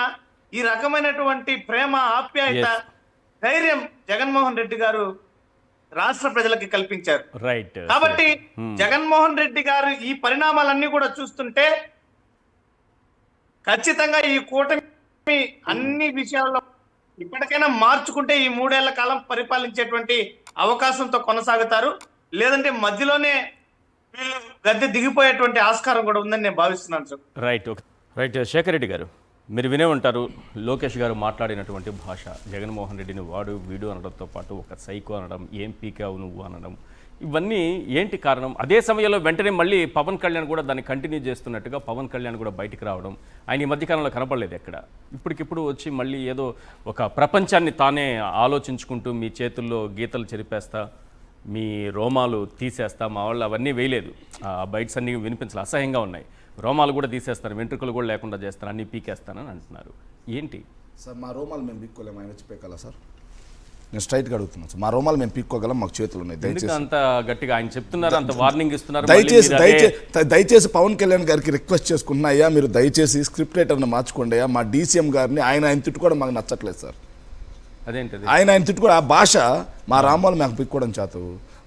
ఈ రకమైనటువంటి ప్రేమ, ఆప్యాయత, ధైర్యం జగన్మోహన్ రెడ్డి గారు రాష్ట్ర ప్రజలకి కల్పించారు. రైట్. కాబట్టి జగన్మోహన్ రెడ్డి గారు ఈ పరిణామాలన్నీ కూడా చూస్తుంటే ఖచ్చితంగా ఈ కూటమి అన్ని విషయాల్లో ఇప్పటికైనా మార్చుకుంటే ఈ 3 ఏళ్ల కాలం పరిపాలించేటువంటి అవకాశంతో కొనసాగుతారు. లేదంటే మధ్యలోనే వీళ్ళు గద్దె దిగిపోయేటువంటి ఆస్కారం కూడా ఉందని నేను భావిస్తున్నాను sir. Right. Okay. Right. Shekhar Reddy గారు, మీరు వినే ఉంటారు లోకేష్ గారు మాట్లాడినటువంటి భాష. జగన్మోహన్ రెడ్డిని వాడు వీడు అనడంతో పాటు ఒక సైకో అనడం, ఏం పీకావు నువ్వు అనడం, ఇవన్నీ ఏంటి కారణం? అదే సమయంలో వెంటనే మళ్ళీ పవన్ కళ్యాణ్ కూడా దాన్ని కంటిన్యూ చేస్తున్నట్టుగా పవన్ కళ్యాణ్ కూడా బయటికి రావడం ఆయన ఈ మధ్యకాలంలో కనపడలేదు ఎక్కడ. ఇప్పటికిప్పుడు వచ్చి మళ్ళీ ఏదో ఒక ప్రపంచాన్ని తానే ఆలోచించుకుంటూ మీ చేతుల్లో గీతలు చెరిపేస్తా, మీ రోమాలు తీసేస్తా, మా వాళ్ళు అవన్నీ వేయలేదు, ఆ బైట్స్ అన్నీ వినిపించాలి, అసహ్యంగా ఉన్నాయి, రోమాలు కూడా తీసేస్తారు, వెంట్రుకలు కూడా లేకుండా చేస్తారు, అన్నీ పీకేస్తానని అంటున్నారు. ఏంటి సార్? మా రోమాలు మేము పీక్కోలేము, ఆయన వచ్చి పీకాలా సార్? నేను స్ట్రైట్గా అడుగుతున్నాను సార్. మా రోమాలు మేము పీక్కోగలం, మాకు చేతులు ఉన్నాయి. దయచేసి అంత గట్టిగా ఆయన చెప్తున్నారు, అంత వార్నింగ్ ఇస్తున్నారు. దయచేసి పవన్ కళ్యాణ్ గారికి రిక్వెస్ట్ చేసుకుంటున్నా, అయ్యా మీరు దయచేసి స్క్రిప్ట్ రైటర్ని మార్చుకోండి అయ్యా. మా డీసీఎం గారిని ఆయన తిట్టుకోవడం మాకు నచ్చట్లేదు సార్. అదేంటది? ఆయన తిట్టుకోవడం, ఆ భాష మా రామాలు మాకు పిక్కోవడం చేతు,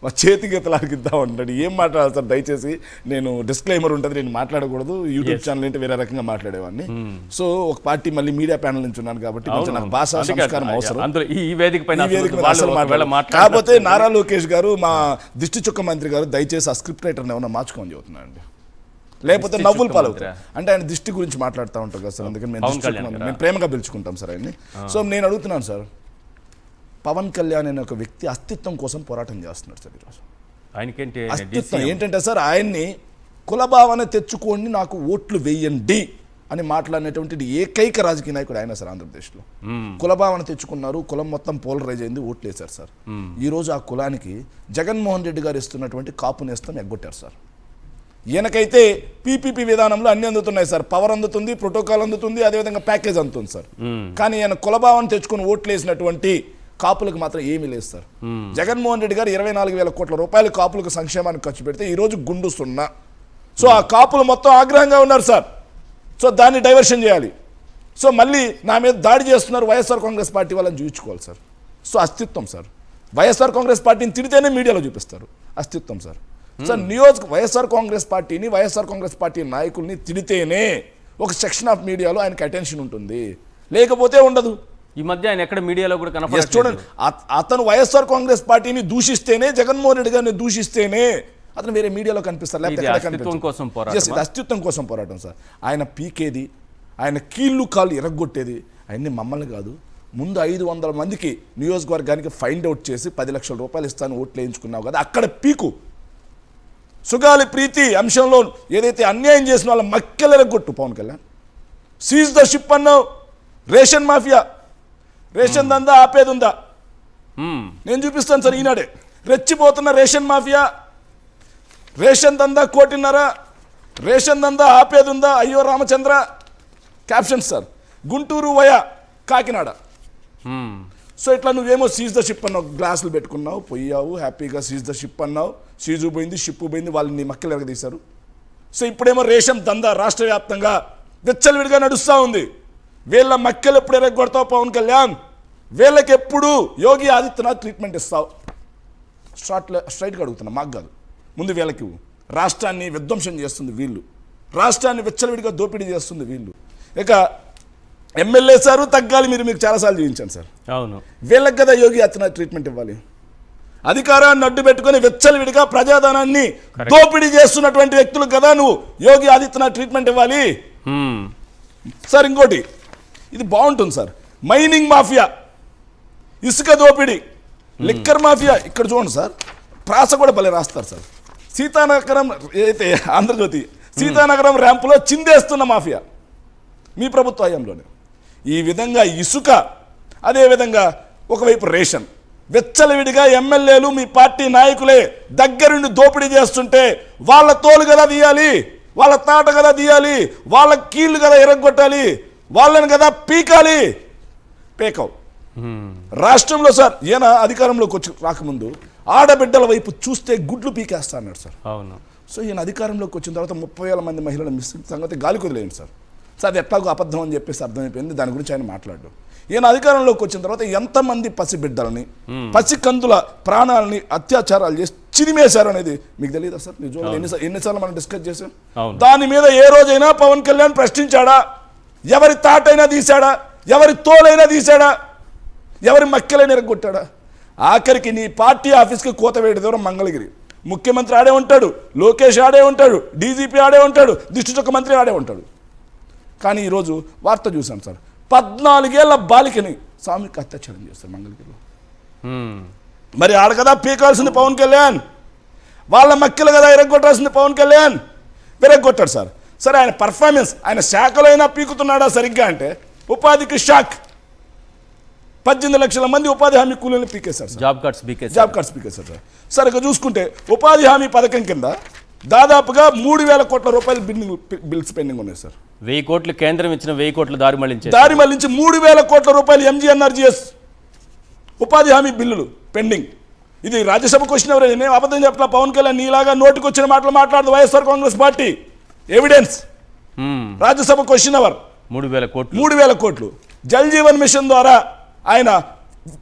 మా చేతి గీతలాగిద్దాం అంటాడు. ఏం మాట్లాడాలి సార్? దయచేసి నేను డిస్క్లైమర్ ఉంటుంది, నేను మాట్లాడకూడదు, యూట్యూబ్ ఛానల్ ఏంటి వేరే రకంగా మాట్లాడేవాడిని. సో ఒక పార్టీ మళ్ళీ మీడియా ప్యానల్ నుంచి ఉన్నాను కాబట్టి కొంచెం నాకు భాషా సంస్కారం అవసరం. కాకపోతే నారా లోకేష్ గారు, మా దిష్టి చుక్క మంత్రి గారు దయచేసి ఆ స్క్రిప్ట్ రైటర్ని ఏమన్నా మార్చుకోమని చెబుతున్నానండి. లేకపోతే నవ్వులు పాలవుతారు. అంటే ఆయన దిష్టి గురించి మాట్లాడుతూ ఉంటారు కదా సార్, అందుకని మేము ప్రేమగా పిలుచుకుంటాం సార్ ఆయన్ని. సో నేను అడుగుతున్నాను సార్, పవన్ కళ్యాణ్ అనే ఒక వ్యక్తి అస్తిత్వం కోసం పోరాటం చేస్తున్నాడు సార్ ఈరోజు. ఆయనకేంటి అస్తిత్వం ఏంటంటే సార్, ఆయన్ని కులభావన తెచ్చుకోండి, నాకు ఓట్లు వేయండి అని మాట్లాడినటువంటి ఏకైక రాజకీయ నాయకుడు ఆయన సార్ ఆంధ్రప్రదేశ్లో. కులభావన తెచ్చుకున్నారు, కులం మొత్తం పోలరైజ్ అయింది, ఓట్లు వేశారు సార్. ఈరోజు ఆ కులానికి జగన్మోహన్ రెడ్డి గారు ఇస్తున్నటువంటి కాపు నేస్తం ఎగ్గొట్టారు సార్. ఈయనకైతే పీపీపీ విధానంలో అన్ని అందుతున్నాయి సార్, పవర్ అందుతుంది, ప్రోటోకాల్ అందుతుంది, అదేవిధంగా ప్యాకేజ్ అందుతుంది సార్. కానీ ఈయన కులభావన తెచ్చుకుని ఓట్లు వేసినటువంటి కాపులకు మాత్రం ఏమీ లేదు సార్. జగన్మోహన్ రెడ్డి గారు 24,000 కోట్ల రూపాయలు కాపులకు సంక్షేమానికి ఖర్చు పెడితే ఈరోజు గుండు సున్నా. సో ఆ కాపులు మొత్తం ఆగ్రహంగా ఉన్నారు సార్. సో దాన్ని డైవర్షన్ చేయాలి. సో మళ్ళీ నా మీద దాడి చేస్తున్నారు వైఎస్ఆర్ కాంగ్రెస్ పార్టీ వాళ్ళని చూపించుకోవాలి సార్. సో అస్తిత్వం సార్, వైఎస్ఆర్ కాంగ్రెస్ పార్టీని తిడితేనే మీడియాలో చూపిస్తారు అస్తిత్వం సార్. సార్ వైఎస్ఆర్ కాంగ్రెస్ పార్టీని, వైఎస్ఆర్ కాంగ్రెస్ పార్టీ నాయకుల్ని తిడితేనే ఒక సెక్షన్ ఆఫ్ మీడియాలో ఆయనకి అటెన్షన్ ఉంటుంది, లేకపోతే ఉండదు. ఈ మధ్య ఆయన ఎక్కడ మీడియాలో కూడా కనపడలేదు. చూడండి, అతను వైఎస్ఆర్ కాంగ్రెస్ పార్టీని దూషిస్తేనే, జగన్మోహన్ రెడ్డి గారిని దూషిస్తేనే అతను వేరే మీడియాలో కనిపిస్తారు, లేకపోతే అస్తిత్వం కోసం పోరాటం సార్. ఆయన పీకేది, ఆయన కీళ్ళు కాళ్ళు ఎరగొట్టేది ఆయన్ని మమ్మల్ని కాదు, ముందు 500 మందికి నియోజకవర్గానికి ఫైండ్ అవుట్ చేసి 10 లక్షల రూపాయలు ఇస్తాను ఓట్లు వేయించుకున్నావు కదా, అక్కడ పీకు. సుగాలి ప్రీతి అంశంలో ఏదైతే అన్యాయం చేసిన వాళ్ళ మక్కెలు ఎరగొట్టు Pawan Kalyan. Seize the ship అన్నావు, రేషన్ మాఫియా, రేషన్ దందా ఆపేది ఉందా? నేను చూపిస్తాను సార్ ఈనాడే. రెచ్చిపోతున్న రేషన్ మాఫియా, రేషన్ దందా 1.5 కోటి, రేషన్ దందా ఆపేది ఉందా? అయ్యో Ramachandra caption sir. Guntur via Kakinada. So ఇట్లా నువ్వేమో సీజ్ ద షిప్ అన్నావు, గ్లాసులు పెట్టుకున్నావు, పోయావు హ్యాపీగా, సీజ్ ద షిప్ అన్నావు, సీజు పోయింది, షిప్ పోయింది, వాళ్ళని నీ మక్కలు ఎరగదీశారు. సో ఇప్పుడేమో రేషన్ దందా రాష్ట్ర వ్యాప్తంగా విచ్చలవిడిగా నడుస్తూ ఉంది. వీళ్ళ మక్కలు ఎప్పుడు ఎరగొడతావు పవన్ కళ్యాణ్? వీళ్ళకి ఎప్పుడు యోగి ఆదిత్యనాథ్ ట్రీట్మెంట్ ఇస్తావు? స్ట్రైట్గా అడుగుతున్నా, మాకు కాదు, ముందు వీళ్ళకి. రాష్ట్రాన్ని విధ్వంసం చేస్తుంది వీళ్ళు, రాష్ట్రాన్ని విచ్చలవిడిగా దోపిడీ చేస్తుంది వీళ్ళు. ఇక ఎమ్మెల్యే సారు తగ్గాలి, మీకు చాలాసార్లు చూపించాను సార్. అవును, వీళ్ళకి కదా యోగి ఆదిత్యనాథ్ ట్రీట్మెంట్ ఇవ్వాలి. అధికారాన్ని అడ్డు పెట్టుకుని విచ్చలవిడిగా ప్రజాధనాన్ని దోపిడీ చేస్తున్నటువంటి వ్యక్తులకు కదా నువ్వు యోగి ఆదిత్యనాథ్ ట్రీట్మెంట్ ఇవ్వాలి సార్. ఇంకోటి ఇది బాగుంటుంది సార్, మైనింగ్ మాఫియా, ఇసుక దోపిడీ, లిక్కర్ మాఫియా. ఇక్కడ చూడండి సార్, ప్రాస కూడా భలే రాస్తారు సార్. సీతానగరం అయితే ఆంధ్రజ్యోతి, సీతానగరం ర్యాంపులో చిందేస్తున్న మాఫియా మీ ప్రభుత్వ హయాంలోనే. ఈ విధంగా ఇసుక, అదేవిధంగా ఒకవైపు రేషన్, వెచ్చలవిడిగా ఎమ్మెల్యేలు మీ పార్టీ నాయకులే దగ్గరుండి దోపిడీ చేస్తుంటే వాళ్ళ తోలు కదా తీయాలి, వాళ్ళ తాట కదా తీయాలి, వాళ్ళ కీళ్లు కదా ఎరగొట్టాలి, వాళ్ళని కదా పీకాలి, పేకవు. రాష్ట్రంలో సార్ ఈయన అధికారంలోకి వచ్చి రాకముందు ఆడబిడ్డల వైపు చూస్తే గుడ్లు పీకేస్తా అన్నాడు సార్. అవును. సో ఈయన అధికారంలోకి వచ్చిన తర్వాత 30,000 మంది మహిళల మిస్సింగ్ సంగతి గాలికి వదిలేయండి సార్. సో అది ఎట్లాగో అబద్ధం అని చెప్పేసి అర్థమైపోయింది, దాని గురించి ఆయన మాట్లాడు. ఈయన అధికారంలోకి వచ్చిన తర్వాత ఎంతమంది పసిబిడ్డలని, పసికందుల ప్రాణాలని అత్యాచారాలు చేసి చిరిమేశారు అనేది మీకు తెలియదా సార్? నిజంగా ఎన్నిసార్లు మనం డిస్కస్ చేసాం. దాని మీద ఏ రోజైనా పవన్ కళ్యాణ్ ప్రశ్నించాడా? ఎవరి తాటైనా తీశాడా? ఎవరి తోలైనా తీశాడా? ఎవరి మక్కెలైనా ఎరగొట్టాడా? ఆఖరికి నీ పార్టీ ఆఫీస్కి కోతవేడి దూరం మంగళగిరి, ముఖ్యమంత్రి ఆడే ఉంటాడు, లోకేష్ ఆడే ఉంటాడు, డీజీపీ ఆడే ఉంటాడు, దిష్టి చొక్క మంత్రి ఆడే ఉంటాడు. కానీ ఈరోజు వార్త చూసాం సార్, 14 ఏళ్ల బాలికని సామూహిక అత్యాచారం చేస్తారు మంగళగిరిలో. మరి ఆడ కదా పీకాల్సింది పవన్ కళ్యాణ్, వాళ్ళ మక్కెలు కదా ఎరగొట్టాల్సింది పవన్ కళ్యాణ్, విరగొట్టాడు సార్. సరే ఆయన పర్ఫార్మెన్స్, ఆయన శాఖలో అయినా పీకుతున్నాడా సరిగ్గా అంటే ఉపాధికి షాక్. 18 లక్షల మంది ఉపాధి హామీ కూలీలను పీకేశారు సార్. జాబ్ కార్డ్స్ పీకేశారు సార్. సరే ఇక చూసుకుంటే ఉపాధి హామీ పథకం కింద దాదాపుగా 3,000 కోట్ల రూపాయలు బిల్స్ పెండింగ్ ఉన్నాయి సార్. 1000 కోట్లు కేంద్రం ఇచ్చిన 1000 కోట్లు దారి మళ్లించి 3,000 కోట్ల రూపాయలు ఎంజీఎన్ఆర్జీఎస్ ఉపాధి హామీ బిల్లులు పెండింగ్. ఇది రాజ్యసభకు వచ్చిన నేను అబద్ధం చెప్పలా. పవన్ కళ్యాణ్ నీలాగా నోటికి వచ్చిన మాటలు మాట్లాడదు వైఎస్ఆర్ కాంగ్రెస్ పార్టీ. ఎవిడెన్స్, రాజ్యసభకు వచ్చినవారు 3,000 కోట్లు. జల్ జీవన్ మిషన్ ద్వారా ఆయన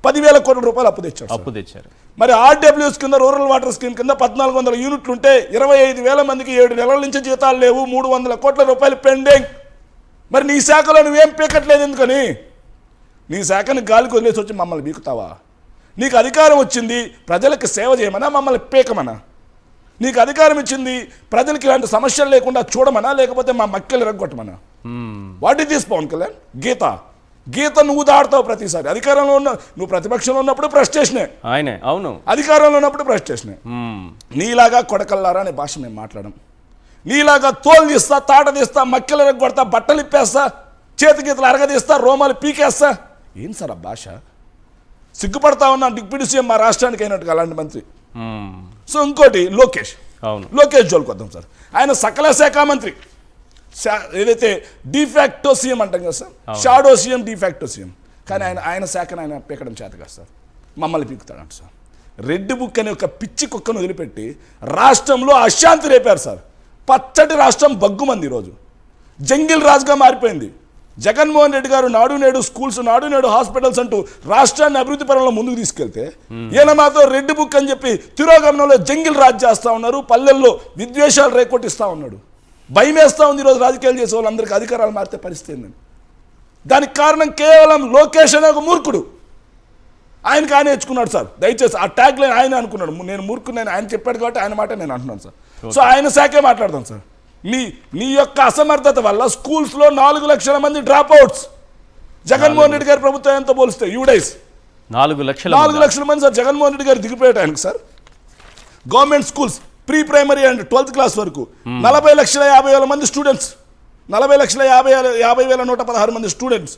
10,000 కోట్ల రూపాయలు అప్పు తెచ్చారు. మరి ఆర్డబ్ల్యూఎస్ కింద రూరల్ వాటర్ స్కీమ్ కింద 1,400 యూనిట్లు ఉంటే 25,000 మందికి 7 నెలల నుంచి జీతాలు లేవు, 300 కోట్ల రూపాయలు పెండింగ్. మరి నీ శాఖలో నువ్వేం పీకట్లేదు ఎందుకని? నీ శాఖని గాలికి వదిలేసి వచ్చి మమ్మల్ని పీకుతావా? నీకు అధికారం వచ్చింది ప్రజలకు సేవ చేయమనా, మమ్మల్ని పీకమనా? నీకు అధికారం ఇచ్చింది ప్రజలకి ఇలాంటి సమస్యలు లేకుండా చూడమనా, లేకపోతే మా మక్కెలు ఎరగొట్టమనా? What is this Pawan Kalyan? గీత నువ్వు దాడతావు ప్రతిసారి. అధికారంలో ఉన్న నువ్వు ప్రతిపక్షంలో ఉన్నప్పుడు ప్రశ్నేషనే ఆయనే, అవును, అధికారంలో ఉన్నప్పుడు ప్రశ్నేషనే. నీలాగా కొడకల్లారా అనే భాష మేము మాట్లాడడం. నీలాగా తోలు తీస్తా, తాట తీస్తా, మక్కెలు ఎరగొడతా, బట్టలు ఇప్పేస్తా, చేతి గీతలు అరగదీస్తా, రోమాలు పీకేస్తా. ఏం సార్ ఆ భాష? సిగ్గుపడతా ఉన్నా డిప్యూటీ సీఎం మా రాష్ట్రానికి అయినట్టుగా అలాంటి మంత్రి. సో ఇంకోటి లోకేష్ జోలికి వద్దాం సార్. ఆయన సకల శాఖ మంత్రి, ఏదైతే డిఫాక్టో సీఎం అంటాం కదా sir, shadow CM, de facto CM. కానీ ఆయన శాఖను ఆయన పీకడం చేత కదా సార్, మమ్మల్ని పీకుతాడంట సార్. రెడ్ బుక్ అనే ఒక పిచ్చి కుక్కను వదిలిపెట్టి రాష్ట్రంలో అశాంతి రేపారు సార్. పచ్చటి రాష్ట్రం బగ్గుమంది ఈరోజు జంగిల్ రాజుగా మారిపోయింది. జగన్మోహన్ రెడ్డి గారు నాడు నేడు స్కూల్స్, నాడు నేడు హాస్పిటల్స్ అంటూ రాష్ట్రాన్ని అభివృద్ధి పరంలో ముందుకు తీసుకెళ్తే ఈయన మాత్రం రెడ్ బుక్ అని చెప్పి తిరోగమనంలో జంగిల్ రాజ్ చేస్తూ ఉన్నారు, పల్లెల్లో విద్వేషాలు రేకొట్టిస్తూ ఉన్నాడు. భయం వేస్తూ ఉంది ఈరోజు రాజకీయాలు చేసే వాళ్ళందరికీ అధికారాలు మారితే పరిస్థితి ఏంటండి? దానికి కారణం కేవలం లోకేష్ అనే ఒక మూర్ఖుడు. ఆయనకి ఆయన నేర్చుకున్నాడు సార్. దయచేసి ఆ ట్యాగ్ లైన్ ఆయన అనుకున్నాడు, నేను మూర్ఖుడు ఆయన చెప్పాడు కాబట్టి ఆయన మాట నేను అంటున్నాను సార్. సో ఆయన శాఖే మాట్లాడదాం సార్. నీ యొక్క అసమర్థత వల్ల స్కూల్స్లో 4 లక్షల మంది డ్రాప్ అవుట్స్. జగన్మోహన్ రెడ్డి గారి ప్రభుత్వం ఎంతో పోలిస్తే యూడైస్ 4 లక్షల మంది సార్. జగన్మోహన్ రెడ్డి గారు దిగిపోయాడు ఆయనకు sir. Government schools pre primary and 12th class వరకు 40,50,000 మంది స్టూడెంట్స్, 40,50,116 మంది స్టూడెంట్స్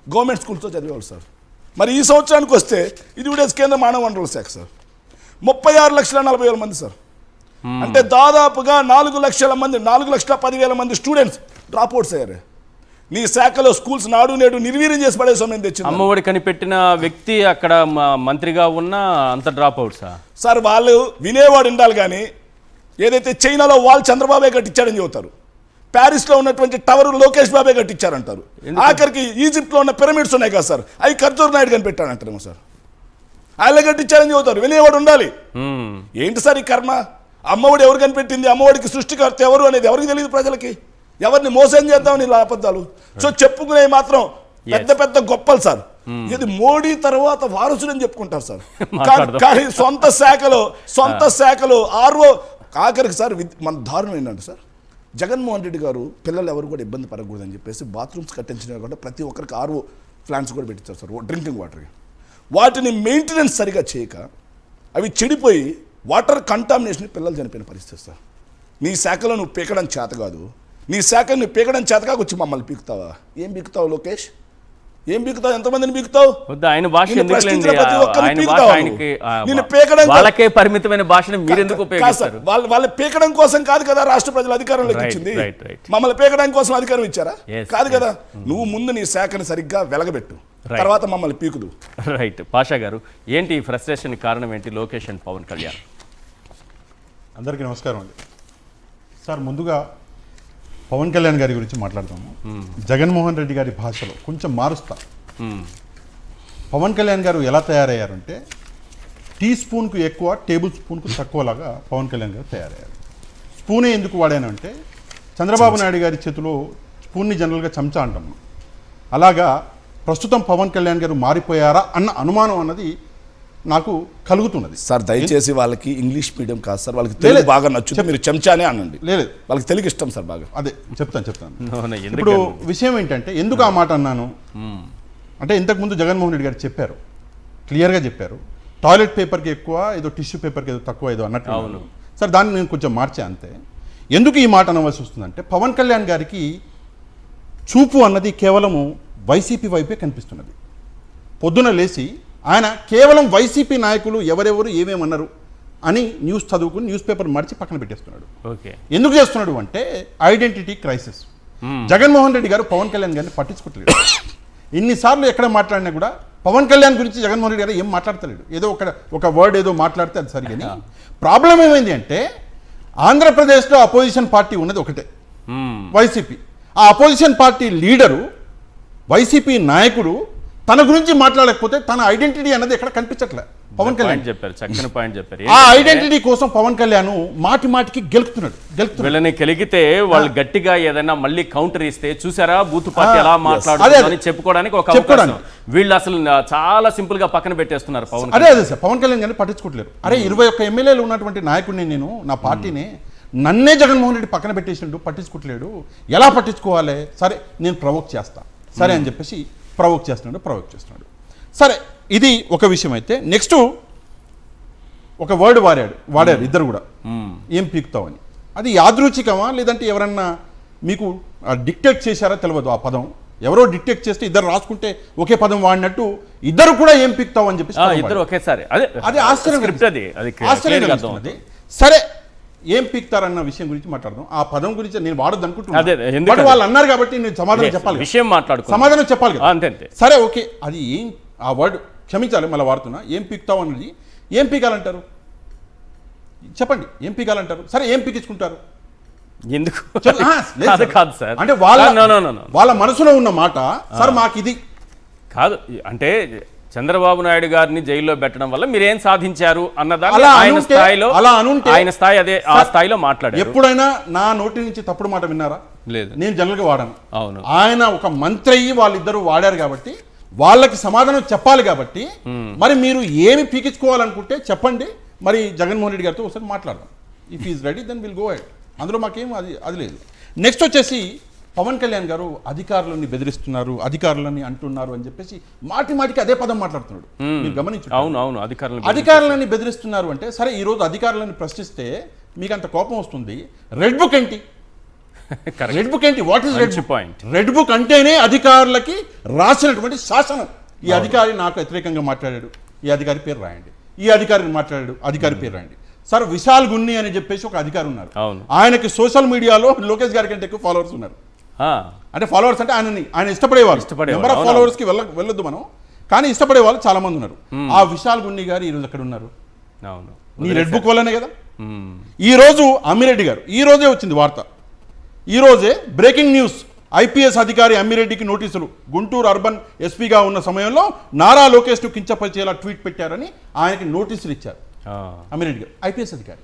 గవర్నమెంట్ స్కూల్స్తో చదివేవాళ్ళు సార్. మరి ఈ సంవత్సరానికి వస్తే ఇది యూడైస్ కేంద్ర మానవ వనరుల శాఖ సార్, 36,40,000 మంది సార్. అంటే దాదాపుగా 4,10,000 మంది స్టూడెంట్స్ డ్రాప్ అవుట్స్ అయ్యారు. నీ శాఖలో స్కూల్స్ నాడు నేడు నిర్వీర్యం చేసి పడే సమయం తెచ్చింది. అమ్మఒడి కనిపెట్టిన వ్యక్తి అక్కడ మంత్రిగా ఉన్న అంత డ్రాప్ అవుట్సా సార్? వాళ్ళు వినేవాడు ఉండాలి. కానీ ఏదైతే చైనాలో వాల్ చంద్రబాబే కట్టించాడని చెబుతారు, ప్యారిస్లో ఉన్నటువంటి టవర్ లోకేష్ బాబే కట్టించారంటారు, ఆఖరికి ఈజిప్ట్లో ఉన్న పిరమిడ్స్ ఉన్నాయి కదా సార్, అవి కర్జూర్ నాయుడు కనిపెట్టాడంటారేమో సార్. ఆయన కట్టించారని చెబుతారు, వినేవాడు ఉండాలి. ఏంటి సార్ ఈ కర్మ? అమ్మఒడి ఎవరు కనిపెట్టింది, అమ్మఒడికి సృష్టికర్త ఎవరు అనేది ఎవరికి తెలియదు ప్రజలకి. ఎవరిని మోసం చేద్దామని ఇలా అబద్ధాలు. సో చెప్పుకునే మాత్రం పెద్ద పెద్ద గొప్పలు సార్. ఇది మోడీ తర్వాత వారసుడని చెప్పుకుంటారు సార్. కానీ సొంత శాఖలో ఆర్ఓ ఆఖరికి సార్ మన దారుణం ఏంటంటే సార్, జగన్మోహన్ రెడ్డి గారు పిల్లలు ఎవరు కూడా ఇబ్బంది పడకూడదని చెప్పేసి బాత్రూమ్స్ కట్టించడం కాకుండా ప్రతి ఒక్కరికి ఆర్ఓ ప్లాంట్స్ కూడా పెట్టించారు సార్ డ్రింకింగ్ వాటర్కి. వాటిని మెయింటెనెన్స్ సరిగా చేయక అవి చెడిపోయి వాటర్ కంటామినేషన్ పిల్లలు చనిపోయిన పరిస్థితి సార్. నీ శాఖలో నువ్వు పీకడం చేత కాదు, నీ శాఖను నువ్వు పీకడం చేతగా వచ్చి మమ్మల్ని పీకుతావా? ఏం పీకుతావు లోకేష్? ఏం పీకుతావు? ఎంతమందిని పీకుతావు? వద్దు, ఆయన భాష నిన్ను ఎందుకులేండి, ప్రశ్నించిన ప్రతి ఒక్కరిని ఆయన భాష పీకుతావు ఆయనకి నిన్ను పీకడం వాళ్ళకే పరిమితమైన భాషను మీరు ఎందుకు కాదు సార్, ఉపయోగిస్తారు? వాళ్ళ పీకడం కోసం కాదు కదా రాష్ట్ర ప్రజలు అధికారంలోకి Right, ఇచ్చింది. right. మమ్మల్ని పీకడం కోసం అధికారం ఇచ్చారా? Yes, కాదు కదా. నువ్వు ముందు నీ శాఖని సరిగ్గా వెలగబెట్టు, తర్వాత మమ్మల్ని పీకుదు. రైట్. పాషా గారు, ఏంటి ఈ ఫ్రస్ట్రేషన్ కారణం ఏంటి? లోకేష్ అండ్ పవన్ కళ్యాణ్. అందరికీ నమస్కారం అండి. సార్, ముందుగా పవన్ కళ్యాణ్ గారి గురించి మాట్లాడతాము. జగన్మోహన్ రెడ్డి గారి భాషలో కొంచెం మారుస్తా. పవన్ కళ్యాణ్ గారు ఎలా తయారయ్యారంటే టీ స్పూన్కు ఎక్కువ, టేబుల్ స్పూన్కు తక్కువలాగా పవన్ కళ్యాణ్ గారు తయారయ్యారు. స్పూనే ఎందుకు వాడానంటే చంద్రబాబు నాయుడు గారి చేతిలో స్పూన్ని జనరల్గా చెంచా అంటాము. అలాగా ప్రస్తుతం పవన్ కళ్యాణ్ గారు మారిపోయారా అన్న అనుమానం అన్నది నాకు కలుగుతున్నది. సార్ దయచేసి వాళ్ళకి ఇంగ్లీష్ మీడియం కాదు సార్, వాళ్ళకి తెలుగు బాగా నచ్చుతుంది. మీరు చెంచానే అనండి. లేదు, వాళ్ళకి తెలుగు ఇష్టం సార్ బాగా. అదే చెప్తాను. No, no, ఇప్పుడు విషయం ఏంటంటే ఎందుకు ఆ మాట అన్నాను అంటే ఇంతకుముందు జగన్మోహన్ రెడ్డి గారు చెప్పారు, క్లియర్గా చెప్పారు, టాయిలెట్ పేపర్కి ఎక్కువ, ఏదో టిష్యూ పేపర్కి ఏదో తక్కువ ఏదో అన్నట్టు. అవును సార్, దాన్ని నేను కొంచెం మార్చా అంతే. ఎందుకు ఈ మాట అనవలసి వస్తుందంటే పవన్ కళ్యాణ్ గారికి చూపు అన్నది కేవలము వైసీపీ వైపే కనిపిస్తున్నది. పొద్దున లేచి ఆయన కేవలం వైసీపీ నాయకులు ఎవరెవరు ఏమేమన్నారు అని న్యూస్ చదువుకుని న్యూస్ పేపర్ మడిచి పక్కన పెట్టేస్తున్నాడు. ఓకే. ఎందుకు చేస్తున్నాడు అంటే ఐడెంటిటీ క్రైసిస్. జగన్మోహన్ రెడ్డి గారు పవన్ కళ్యాణ్ గారిని పట్టించుకోవట్లేదు. ఇన్నిసార్లు ఎక్కడ మాట్లాడినా కూడా పవన్ కళ్యాణ్ గురించి జగన్మోహన్ రెడ్డి గారు ఏం మాట్లాడతలేడు. ఏదో ఒక వర్డ్ ఏదో మాట్లాడితే అది సరిగ్గా. ప్రాబ్లం ఏమైంది అంటే ఆంధ్రప్రదేశ్లో అపోజిషన్ పార్టీ ఉన్నది ఒకటే, వైసీపీ. ఆ అపోజిషన్ పార్టీ లీడరు, వైసీపీ నాయకుడు తన గురించి మాట్లాడకపోతే తన ఐడెంటిటీ అన్నది ఎక్కడ కనిపించట్లే. పవన్ కళ్యాణ్ చెప్పారు, చక్కని పాయింట్ చెప్పారు. ఆ ఐడెంటిటీ కోసం పవన్ కళ్యాణ్ మాటికి గెలుపుతున్నాడు. వీళ్ళని కలిగితే వాళ్ళు గట్టిగా ఏదైనా మళ్ళీ కౌంటర్ ఇస్తే చూసారా బూత్ పార్టీ ఎలా మాట్లాడుతుందని చెప్పుకోవడానికి ఒక అవకాశం. వీళ్ళు అసలు చాలా సింపుల్ గా పక్కన పెట్టేస్తున్నారు పవన్. అదే సార్, పవన్ కళ్యాణ్ గారిని పట్టించుకోవట్లేరు. అరే 21 ఎమ్మెల్యేలు ఉన్నటువంటి నాయకుడిని నేను, నా పార్టీని, నన్నే జగన్మోహన్ రెడ్డి పక్కన పెట్టేసిండు, పట్టించుకోవట్లేడు, ఎలా పట్టించుకోవాలి? సరే నేను ప్రవోక్ చేస్తా, సరే అని చెప్పేసి ప్రవోక్ చేస్తున్నాడు. సరే, ఇది ఒక విషయం. అయితే నెక్స్ట్ ఒక వర్డ్ వాడారు ఇద్దరు కూడా, ఏం పీకుతావని. అది యాదృచ్ఛికమా లేదంటే ఎవరన్నా మీకు డిక్టేట్ చేశారా తెలియదు. ఆ పదం ఎవరో డిక్టేట్ చేస్తే ఇద్దరు రాసుకుంటే ఒకే పదం వాడినట్టు ఇద్దరు కూడా ఏం పీకుతావు అని చెప్పేసి ఇద్దరు ఒకేసారి. అది ఆశ్చర్యం. సరే, ఏం పీక్తారన్న విషయం గురించి మాట్లాడదాం. ఆ పదం గురించి నేను వాడద్దు అనుకుంటున్నాను, బట్ వాళ్ళు అన్నారు కాబట్టి నేను సమాధానం చెప్పాలి, విషయం మాట్లాడుకో, సమాధానం చెప్పాలి కదా. అంతే. సరే, ఓకే. అది ఏం, ఆ వర్డ్ క్షమించాలి మళ్ళీ వాడుతున్నా. ఏం పీక్తావు అన్నది ఏం పీకాలంటారు చెప్పండి, ఏం పీకాలంటారు? సరే, ఏం పీకించుకుంటారు ఎందుకు? కాదు సార్, అంటే వాళ్ళ మనసులో ఉన్న మాట సార్ మాకు ఇది కాదు. అంటే చంద్రబాబు నాయుడు గారిని జైల్లో పెట్టడం వల్ల మీరేం సాధించారు అన్నదాన్ని ఆయన స్థాయి అదే, ఆ స్థాయిలో మాట్లాడారు. ఎప్పుడైనా నా నోటి నుంచి తప్పుడు మాట విన్నారా? లేదు. నేను జనరల్గా వాడాను. అవును. ఆయన ఒక మంత్రి అయ్యి వాళ్ళిద్దరూ వాడారు కాబట్టి వాళ్ళకి సమాధానం చెప్పాలి కాబట్టి మరి మీరు ఏమి పీకించుకోవాలనుకుంటే చెప్పండి, మరి జగన్మోహన్ రెడ్డి గారితో ఒకసారి మాట్లాడదాం. If is ready then will go head. అందులో మాకేం అది లేదు. నెక్స్ట్ వచ్చేసి పవన్ కళ్యాణ్ గారు అధికారులని బెదిరిస్తున్నారు, అధికారులని అంటున్నారు అని చెప్పేసి మాటికి అదే పదం మాట్లాడుతున్నాడు. మీరు గమనించండి. అవును, అధికారులని బెదిరిస్తున్నారు అంటే సరే, ఈ రోజు అధికారులని ప్రశ్నిస్తే మీకు అంత కోపం వస్తుంది. రెడ్ బుక్ ఏంటి? రెడ్ బుక్ ఏంటి? What is red point? Red book అంటేనే అధికారులకి రాసినటువంటి శాసనం. ఈ అధికారి నాకు వ్యతిరేకంగా మాట్లాడాడు, ఈ అధికారి పేరు రాయండి. ఈ అధికారిని మాట్లాడాడు, అధికారి పేరు రాయండి. సార్, విశాల్ గున్ని అని చెప్పేసి ఒక అధికారి ఉన్నారు. ఆయనకి సోషల్ మీడియాలో లోకేష్ గారి కంటే ఎక్కువ ఫాలోవర్స్ ఉన్నారు. అంటే ఫాలోవర్స్ అంటే ఆయన ఇష్టపడేవాళ్ళు, నెంబర్ ఆఫ్ ఫాలోవర్స్ కి వెళ్ళొద్దు మనం, కానీ ఇష్టపడే వాళ్ళు చాలా మంది ఉన్నారు. ఆ విశాల్ గున్ని గారు ఈ రోజు ఎక్కడ ఉన్నారు? నీ రెడ్ బుక్ వల్లనే కదా. ఈ రోజు అమ్మిరెడ్డి గారు, ఈ రోజే వచ్చింది వార్త, ఈ రోజే బ్రేకింగ్ న్యూస్, ఐపీఎస్ అధికారి అమ్మిరెడ్డికి నోటీసులు. గుంటూరు అర్బన్ ఎస్పీగా ఉన్న సమయంలో నారా లోకేష్ ను కించపరిచేలా ట్వీట్ పెట్టారని ఆయనకి నోటీసులు ఇచ్చారు అమ్మిరెడ్డి గారు, ఐపీఎస్ అధికారి.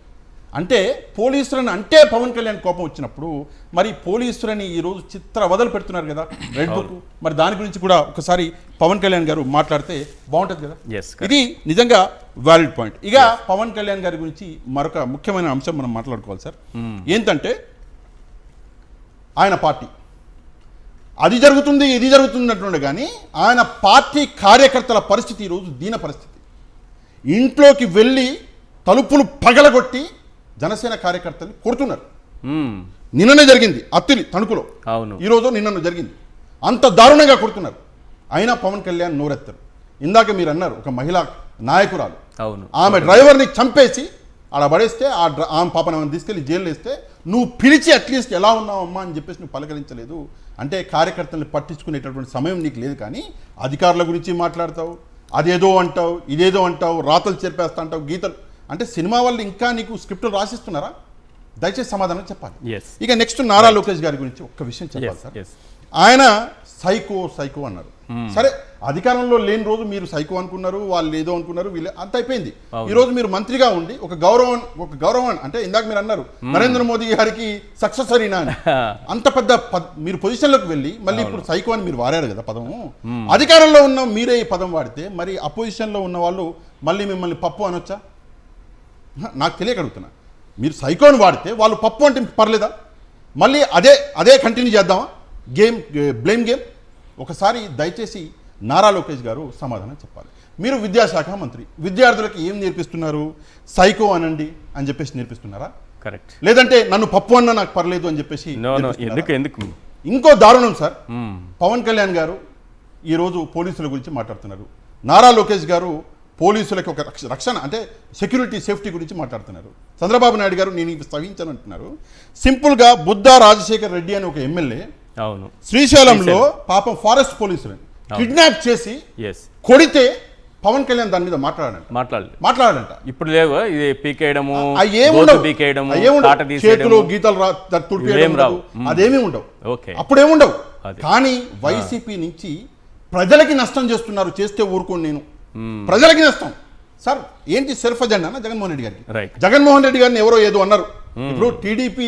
అంటే పోలీసులను అంటే పవన్ కళ్యాణ్ కోపం వచ్చినప్పుడు మరి పోలీసులని ఈరోజు చిత్ర వదలు పెడుతున్నారు కదా రెడ్ బుక్. మరి దాని గురించి కూడా ఒకసారి పవన్ కళ్యాణ్ గారు మాట్లాడితే బాగుంటుంది కదా. ఇది నిజంగా వ్యాలిడ్ పాయింట్. ఇక పవన్ కళ్యాణ్ గారి గురించి మరొక ముఖ్యమైన అంశం మనం మాట్లాడుకోవాలి సార్. ఏంటంటే ఆయన పార్టీ అది జరుగుతుంది ఇది జరుగుతున్నట్టుండే కానీ ఆయన పార్టీ కార్యకర్తల పరిస్థితి ఈరోజు దీన పరిస్థితి. ఇంట్లోకి వెళ్ళి తలుపులు పగలగొట్టి జనసేన కార్యకర్తలు కొడుతున్నారు. నిన్ననే జరిగింది అత్తిలి తణుకులో, ఈరోజు నిన్న జరిగింది. అంత దారుణంగా కొడుతున్నారు. అయినా పవన్ కళ్యాణ్ నోరెత్తారు. ఇందాక మీరు అన్నారు ఒక మహిళా నాయకురాలు, అవును, ఆమె డ్రైవర్ని చంపేసి ఆడ పడేస్తే ఆమె పాపను తీసుకెళ్ళి జైలు వేస్తే నువ్వు పిలిచి అట్లీస్ట్ ఎలా ఉన్నావమ్మా అని చెప్పేసి నువ్వు పలకరించలేదు. అంటే కార్యకర్తలను పట్టించుకునేటటువంటి సమయం నీకు లేదు. కానీ అధికారుల గురించి మాట్లాడతావు, అదేదో అంటావు, ఇదేదో అంటావు, రాతలు చెరిపేస్తా అంటావు, గీతలు. అంటే సినిమా వాళ్ళు ఇంకా నీకు స్క్రిప్టులు రాసిస్తున్నారా? దయచేసి సమాధానం చెప్పాలి. Yes. ఇక నెక్స్ట్ నారా లోకేష్ గారి గురించి ఒక్క విషయం చెప్పాలి సార్. ఆయన సైకో అన్నారు. సరే, అధికారంలో లేని రోజు మీరు సైకో అనుకున్నారు, వాళ్ళు ఏదో అనుకున్నారు, వీళ్ళు అంత అయిపోయింది. ఈ రోజు మీరు మంత్రిగా ఉండి ఒక గౌరవం అంటే ఇందాక మీరు అన్నారు నరేంద్ర మోదీ గారికి సక్సెసరీనా అని. అంత పెద్ద మీరు పొజిషన్లోకి వెళ్ళి మళ్ళీ ఇప్పుడు సైకో అని మీరు వాడారు కదా పదము. అధికారంలో ఉన్న మీరే ఈ పదం వాడితే మరి అపోజిషన్లో ఉన్న వాళ్ళు మళ్ళీ మిమ్మల్ని పప్పు అనొచ్చా? నాకు తెలియక అడుగుతున్నా. మీరు సైకోని వాడితే వాళ్ళు పప్పు అంటే పర్లేదా? మళ్ళీ అదే కంటిన్యూ చేద్దామా బ్లేమ్ గేమ్? ఒకసారి దయచేసి నారా లోకేష్ గారు సమాధానం చెప్పాలి. మీరు విద్యాశాఖ మంత్రి, విద్యార్థులకు ఏం నేర్పిస్తున్నారు? సైకో అనండి అని చెప్పేసి నేర్పిస్తున్నారా? కరెక్ట్. లేదంటే నన్ను పప్పు అన్నా నాకు పర్లేదు అని చెప్పేసి ఎందుకు? ఇంకో దారుణం సార్, పవన్ కళ్యాణ్ గారు ఈరోజు పోలీసుల గురించి మాట్లాడుతున్నారు. నారా లోకేష్ గారు పోలీసులకు ఒక రక్షణ అంటే సెక్యూరిటీ సేఫ్టీ గురించి మాట్లాడుతున్నారు. చంద్రబాబు నాయుడు గారు నేను సహించను అంటున్నారు. సింపుల్గా బుద్ధా రాజశేఖర్ రెడ్డి అని ఒక ఎమ్మెల్యే శ్రీశైలంలో పాపం ఫారెస్ట్ పోలీసులను కిడ్నాప్ చేసి కొడితే పవన్ కళ్యాణ్ దాని మీద మాట్లాడాలంట. ఇప్పుడు లేవు ఇది పీకేయడము, చేతులు గీతలు అదేమీ ఉండవు, అప్పుడేముండవు. కానీ వైసీపీ నుంచి ప్రజలకి నష్టం చేస్తున్నారు. చేస్తే ఊరుకోండి నేను, ప్రజలకి నష్టం. సార్ ఏంటి సెల్ఫ్ అజెండా జగన్మోహన్ రెడ్డి గారికి? జగన్మోహన్ రెడ్డి గారిని ఎవరో ఏదో అన్నారు. ఇప్పుడు టీడీపీ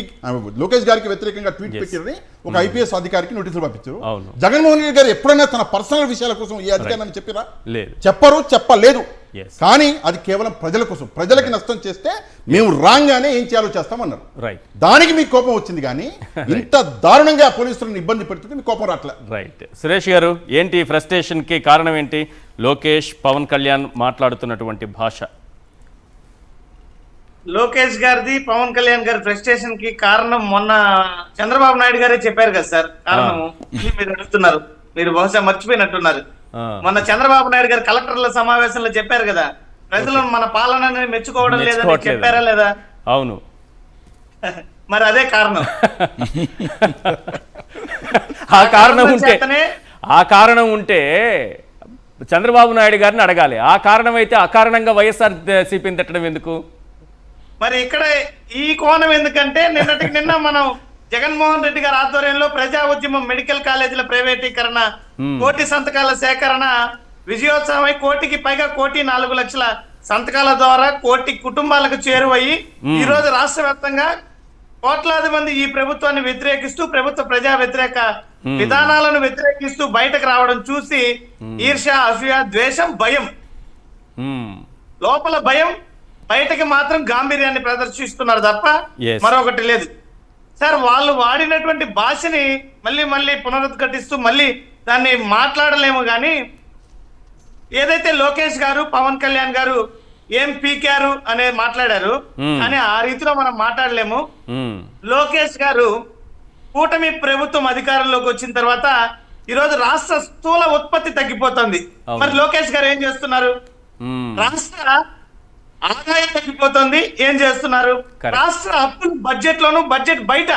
లోకేష్ గారికి వ్యతిరేకంగా ట్వీట్ పెట్టిరని ఒక ఐపీఎస్ అధికారికి నోటీసులు పంపించారు. జగన్మోహన్ రెడ్డి గారు ఎప్పుడైనా తన పర్సనల్ విషయాల కోసం ఈ అధికారాన్ని చెప్పిరా? చెప్పలేదు. కానీ అది కేవలం ప్రజల కోసం, ప్రజలకి నష్టం చేస్తే మేము రాగానే ఏం చేయాలో చేస్తామన్నారు. దానికి మీకు కోపం వచ్చింది. కానీ ఇంత దారుణంగా పోలీసులను ఇబ్బంది పెడుతుంది మీకు కోపం రాట్లే. రైట్. సురేష్ గారు ఏంటి ఫ్రస్ట్రేషన్ కి కారణం ఏంటి? లోకేష్ పవన్ కళ్యాణ్ మాట్లాడుతున్నటువంటి భాష. లోకేష్ గారిది పవన్ కళ్యాణ్ గారి ఫ్రస్ట్రేషన్ కి కారణం మొన్న చంద్రబాబు నాయుడు గారే చెప్పారు కదా సార్. కారణము మీరు అడుగుతున్నారు, మీరు బహుశా మర్చిపోయినట్టున్నారు. మొన్న చంద్రబాబు నాయుడు గారు కలెక్టర్ల సమావేశంలో చెప్పారు కదా, ప్రజలు మన పాలనని మెచ్చుకోవడం లేదని చెప్పారా లేదా? అవును. మరి అదే కారణం. ఆ కారణం ఉంటే చంద్రబాబు నాయుడు గారిని అడగాలి. ఆ కారణం అయితే అకారణంగా వైఎస్ఆర్ సిపిని తిట్టడం ఎందుకు? మరి ఇక్కడ ఈ కోణం ఎందుకంటే నిన్న మనం జగన్మోహన్ రెడ్డి గారి ఆధ్వర్యంలో ప్రజా ఉద్యమం మెడికల్ కాలేజీల ప్రైవేటీకరణ, 1 కోటి సంతకాల సేకరణ విజయోత్సవమై 1 కోటికి పైగా 1,04,00,000 సంతకాల ద్వారా 1 కోటి కుటుంబాలకు చేరువయ్యి ఈ రోజు రాష్ట్ర వ్యాప్తంగా కోట్లాది మంది ఈ ప్రభుత్వాన్ని వ్యతిరేకిస్తూ ప్రభుత్వ ప్రజా వ్యతిరేక విధానాలను వ్యతిరేకిస్తూ బయటకు రావడం చూసి ఈర్ష్య, అసూయ, ద్వేషం, భయం, లోపల భయం, బయటకి మాత్రం గాంభీర్యాన్ని ప్రదర్శిస్తున్నారు తప్ప మరొకటి లేదు. సార్ వాళ్ళు వాడినటువంటి భాషని మళ్ళీ పునరుద్ఘాటిస్తూ మళ్ళీ దాన్ని మాట్లాడలేము. కానీ ఏదైతే లోకేష్ గారు పవన్ కళ్యాణ్ గారు ఏం పీకారు అనే మాట్లాడారు, కానీ ఆ రీతిలో మనం మాట్లాడలేము. లోకేష్ గారు కూటమి ప్రభుత్వం అధికారంలోకి వచ్చిన తర్వాత ఈరోజు రాష్ట్ర స్థూల ఉత్పత్తి తగ్గిపోతుంది. మరి లోకేష్ గారు ఏం చేస్తున్నారు? రాష్ట్ర ఆదాయం తగ్గిపోతుంది, ఏం చేస్తున్నారు? రాష్ట్ర అప్పులు బడ్జెట్ లోను బడ్జెట్ బయట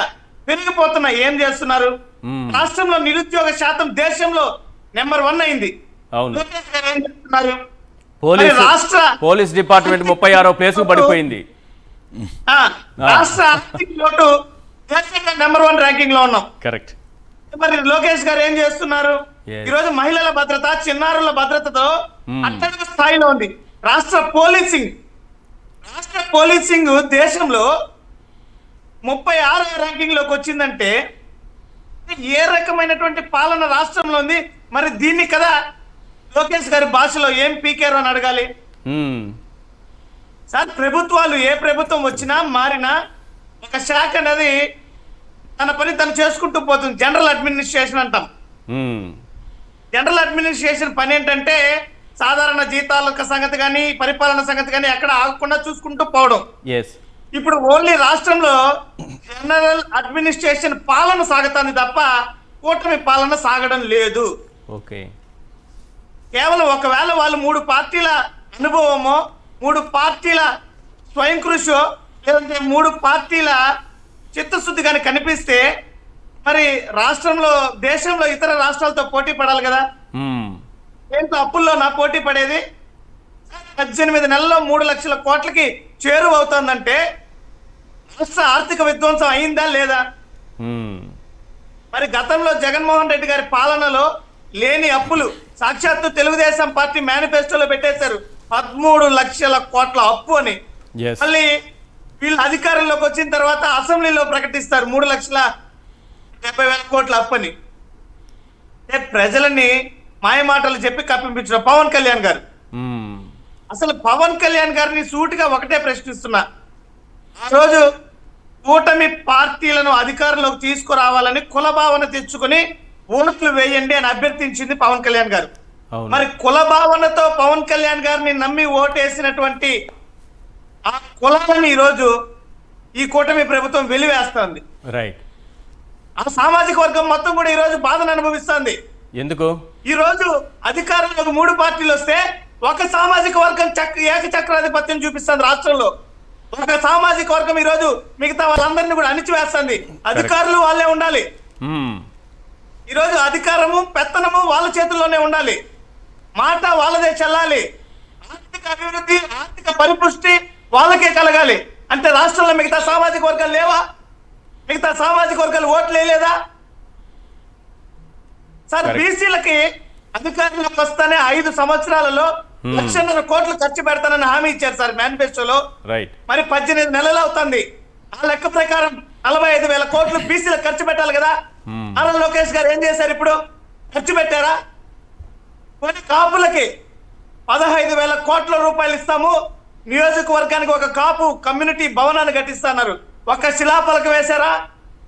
పెరిగిపోతున్నాయి, ఏం చేస్తున్నారు? రాష్ట్రంలో నిరుద్యోగ శాతం దేశంలో నెంబర్ 1 అయింది. లోకేష్ గారు ఏం చేస్తున్నారు? పోలీస్ డిపార్ట్మెంట్ 36వ ప్లేస్ పడిపోయింది. రాష్ట్ర ఆర్థిక లోటు దేశంలో నెంబర్ 1 ర్యాంకింగ్ లో ఉన్నాం. కరెక్ట్. మరి లోకేష్ గారు ఏం చేస్తున్నారు? ఈరోజు మహిళల భద్రత, చిన్నారుల భద్రతతో అత్యధిక స్థాయిలో ఉంది. రాష్ట్ర పోలీసింగ్ దేశంలో 36వ ర్యాంకింగ్ లోకి వచ్చిందంటే ఏ రకమైనటువంటి పాలన రాష్ట్రంలో ఉంది? మరి దీన్ని కదా లోకేష్ గారి భాషలో ఏం పీకారు అని అడగాలి. సార్ ప్రభుత్వాలు ఏ ప్రభుత్వం వచ్చినా మారినా ఒక శాఖ అనేది తన పని తను చేసుకుంటూ పోతుంది. జనరల్ అడ్మినిస్ట్రేషన్ అంటాం. జనరల్ అడ్మినిస్ట్రేషన్ పని ఏంటంటే సాధారణ జీతాల సంగతి కానీ పరిపాలన సంగతి కానీ ఎక్కడ ఆగకుండా చూసుకుంటూ పోవడం. ఇప్పుడు ఓన్లీ రాష్ట్రంలో జనరల్ అడ్మినిస్ట్రేషన్ పాలన సాగుతుంది తప్ప కూటమి పాలన సాగడం లేదు. కేవలం ఒకవేళ వాళ్ళు 3 పార్టీల అనుభవమో 3 పార్టీల స్వయం కృషో లేదంటే 3 పార్టీల చిత్తశుద్ధి కానీ కనిపిస్తే మరి రాష్ట్రంలో దేశంలో ఇతర రాష్ట్రాలతో పోటీ పడాలి కదా. ఏంటో అప్పుల్లో నా పోటీ పడేది 18 నెలల్లో 3 లక్షల కోట్లకి చేరువవుతోందంటే రాష్ట్ర ఆర్థిక విధ్వంసం అయిందా లేదా? మరి గతంలో జగన్మోహన్ రెడ్డి గారి పాలనలో లేని అప్పులు సాక్షాత్తు తెలుగుదేశం పార్టీ మేనిఫెస్టోలో పెట్టేశారు 13 లక్షల కోట్ల అప్పు అని. మళ్ళీ వీళ్ళు అధికారంలోకి వచ్చిన తర్వాత అసెంబ్లీలో ప్రకటిస్తారు 3,70,000 కోట్ల అప్పు అని. ప్రజలని మాయమాటలు చెప్పి కప్పించడం పవన్ కళ్యాణ్ గారు. అసలు పవన్ కళ్యాణ్ గారిని సూటిగా ఒకటే ప్రశ్నిస్తున్నా, ఆ రోజు కూటమి పార్టీలను అధికారంలోకి తీసుకురావాలని కుల భావన తెచ్చుకుని ఓట్లు వేయండి అని అభ్యర్థించింది పవన్ కళ్యాణ్ గారు. మరి కుల భావనతో పవన్ కళ్యాణ్ గారిని నమ్మి ఓటేసినటువంటి ఆ కులాలను ఈరోజు ఈ కూటమి ప్రభుత్వం వెలివేస్తుంది. రైట్. ఆ సామాజిక వర్గం మొత్తం కూడా ఈరోజు బాధను అనుభవిస్తుంది. ఎందుకు? ఈ రోజు అధికారంలోకి 3 పార్టీలు వస్తే ఒక సామాజిక వర్గం ఏకచక్రాధిపత్యం చూపిస్తుంది రాష్ట్రంలో. ఒక సామాజిక వర్గం ఈ రోజు మిగతా వాళ్ళందరినీ కూడా అణిచివేస్తుంది. అధికారులు వాళ్ళే ఉండాలి. ఈ రోజు అధికారము పెత్తనము వాళ్ళ చేతుల్లోనే ఉండాలి. మాట వాళ్ళదే చెల్లాలి. ఆర్థిక అభివృద్ధి ఆర్థిక పరిపుష్టి వాళ్ళకే కలగాలి. అంటే రాష్ట్రంలో మిగతా సామాజిక వర్గాలు లేవా? మిగతా సామాజిక వర్గాలు ఓట్లు వేయలేదా? సార్ బీసీలకి అధికారంలోకి వస్తానే 5 సంవత్సరాలలో 1,00,000 కోట్లు ఖర్చు పెడతానని హామీ ఇచ్చారు సార్ మేనిఫెస్టోలో. మరి 18 నెలలు అవుతుంది. ఆ లెక్క ప్రకారం 45,000 కోట్లు బీసీలకు ఖర్చు పెట్టాలి కదా. నారా లోకేష్ గారు ఏం చేశారు? ఇప్పుడు ఖర్చు పెట్టారా? కొన్ని కాపులకి 15,000 కోట్ల రూపాయలు ఇస్తాము, నియోజకవర్గానికి ఒక కాపు కమ్యూనిటీ భవనాన్ని కట్టిస్తున్నారు. ఒక శిలాఫలకం వేశారా?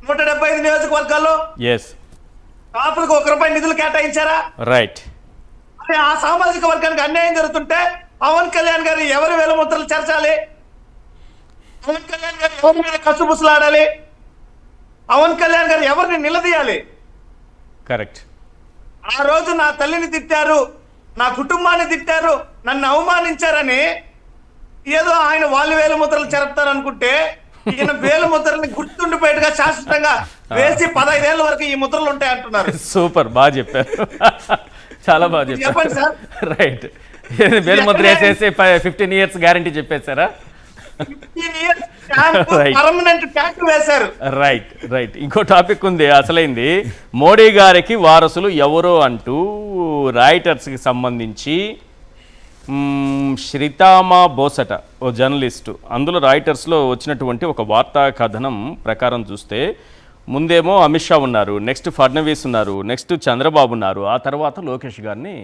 175 నియోజకవర్గాల్లో కాపులకు ₹1 నిధులు కేటాయించారా? రైట్. ఆ సామాజిక వర్గానికి అన్యాయం జరుగుతుంటే పవన్ కళ్యాణ్ గారు ఎవరి వేలముద్రలు చేర్చాలి? పవన్ కళ్యాణ్ గారు ఎవరి మీద కసుబుసులాడాలి? పవన్ కళ్యాణ్ గారు ఎవరిని నిలదీయాలి? కరెక్ట్. ఆ రోజు నా తల్లిని తిట్టారు, నా కుటుంబాన్ని తిట్టారు, నన్ను అవమానించారని ఏదో ఆయన వాళ్ళ వేలముద్రలు చెరుపుతారనుకుంటే ఈయన వేలముద్రల్ని గుర్తుండిపోయేట్టుగా శాశ్వతంగా వేసి 15 ఏళ్ల వరకు ఈ ముద్రలు ఉంటాయి అంటున్నారు. సూపర్, బాగా చెప్పారు. చాలా బాగా చెప్పారు. చెప్పండి సార్. రైట్. వేలముద్ర వేసేసి 15 years గ్యారంటీ చెప్పేశారా? Right right. ఇంకో టాపిక్ ఉంది అసలైంది. మోడీ గారికి వారసులు ఎవరో అంటూ రాయిటర్స్కి సంబంధించి శ్రీతామా బోసట ఓ జర్నలిస్టు, అందులో రాయిటర్స్లో వచ్చినటువంటి ఒక వార్తా కథనం ప్రకారం చూస్తే ముందేమో అమిత్ షా ఉన్నారు, నెక్స్ట్ ఫడ్నవీస్ ఉన్నారు, నెక్స్ట్ చంద్రబాబు ఉన్నారు, ఆ తర్వాత లోకేష్ గారిని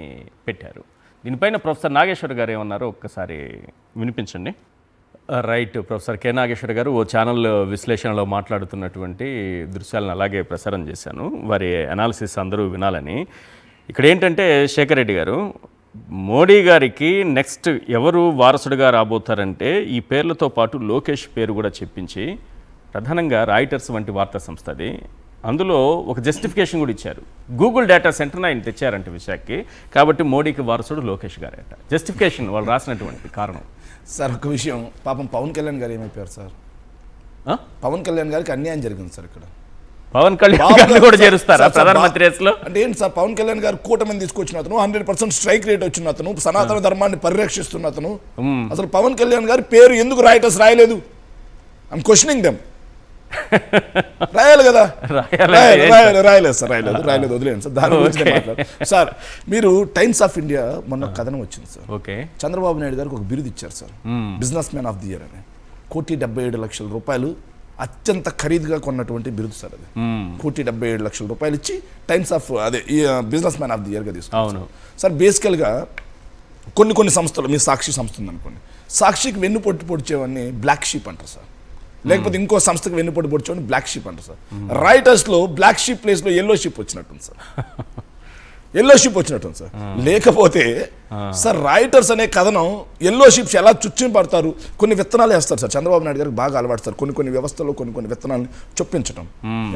పెట్టారు. దీనిపైన ప్రొఫెసర్ నాగేశ్వర్ గారు ఏమన్నారో ఒక్కసారి వినిపించండి. రైట్. ప్రొఫెసర్ కె నాగేశ్వర్ గారు ఓ ఛానల్ విశ్లేషణలో మాట్లాడుతున్నటువంటి దృశ్యాలను అలాగే ప్రసారం చేశాను, వారి అనాలిసిస్ అందరూ వినాలని. ఇక్కడ ఏంటంటే శేఖర్ రెడ్డి గారు, మోడీ గారికి నెక్స్ట్ ఎవరు వారసుడిగా రాబోతారంటే ఈ పేర్లతో పాటు లోకేష్ పేరు కూడా చెప్పించి, ప్రధానంగా రాయిటర్స్ వంటి వార్తా సంస్థ అది, అందులో ఒక జస్టిఫికేషన్ కూడా ఇచ్చారు. గూగుల్ డేటా సెంటర్ని ఆయన తెచ్చారంటే విశాఖకి, కాబట్టి మోడీకి వారసుడు లోకేష్ గారేట. జస్టిఫికేషన్ వాళ్ళు రాసినటువంటి కారణం. సార్ ఒక విషయం, పాపం పవన్ కళ్యాణ్ గారు ఏమైపోయారు సార్? పవన్ కళ్యాణ్ గారికి అన్యాయం జరిగింది సార్. ఇక్కడ పవన్ కళ్యాణ్ గారిని కూడా చేరుస్తారా ప్రధానమంత్రి రేసులో? అంటే ఏంటి సార్, పవన్ కళ్యాణ్ గారు కూటమిని తీసుకొచ్చిన అతను, 100% స్ట్రైక్ రేట్ వచ్చిన అతను, సనాతన ధర్మాన్ని పరిరక్షిస్తున్న అతను, అసలు పవన్ కళ్యాణ్ గారి పేరు ఎందుకు రాయిటర్స్ రాయలేదు? I'm questioning them. రాయాలి కదా? రాయలేదు సార్, రాయలేదు, వదిలేండి సార్, దాని గురించి మాట్లాడు. సార్ మీరు టైమ్స్ ఆఫ్ ఇండియా మొన్న కథనం వచ్చింది సార్. ఓకే. చంద్రబాబు నాయుడు గారికి ఒక బిరుదు ఇచ్చారు sir, business man of the year అని. ₹1,77,00,000 అత్యంత ఖరీదుగా కొన్నటువంటి బిరుదు సార్ అది. ₹1,77,00,000 ఇచ్చి టైమ్స్ ఆఫ్ అదే బిజినెస్ మ్యాన్ ఆఫ్ ది ఇయర్గా తీసుకున్నాను సార్. బేసికల్గా కొన్ని సంస్థలు, మీ సాక్షి సంస్థ ఉందనుకోండి, సాక్షికి వెన్నుపోటు పొడిచేవన్నీ బ్లాక్ షీప్ అంటారు సార్, లేకపోతే ఇంకో సంస్థకి వెన్నుపోటు పొడిచేవన్నీ బ్లాక్ షీప్ అంటారు సార్. రైటర్స్లో బ్లాక్ షీప్ ప్లేస్లో ఎల్లో షీప్ వచ్చినట్టుంది సార్, ఎల్లో షిప్ వచ్చినట్టుంది సార్. లేకపోతే సార్ రైటర్స్ అనే కథనం ఎల్లో షిప్స్ ఎలా చుచ్చుని పడతారు, కొన్ని విత్తనాలు వేస్తారు సార్. చంద్రబాబు నాయుడు గారికి బాగా అలవాటు సార్ కొన్ని వ్యవస్థలో కొన్ని విత్తనాలను చొప్పించడం.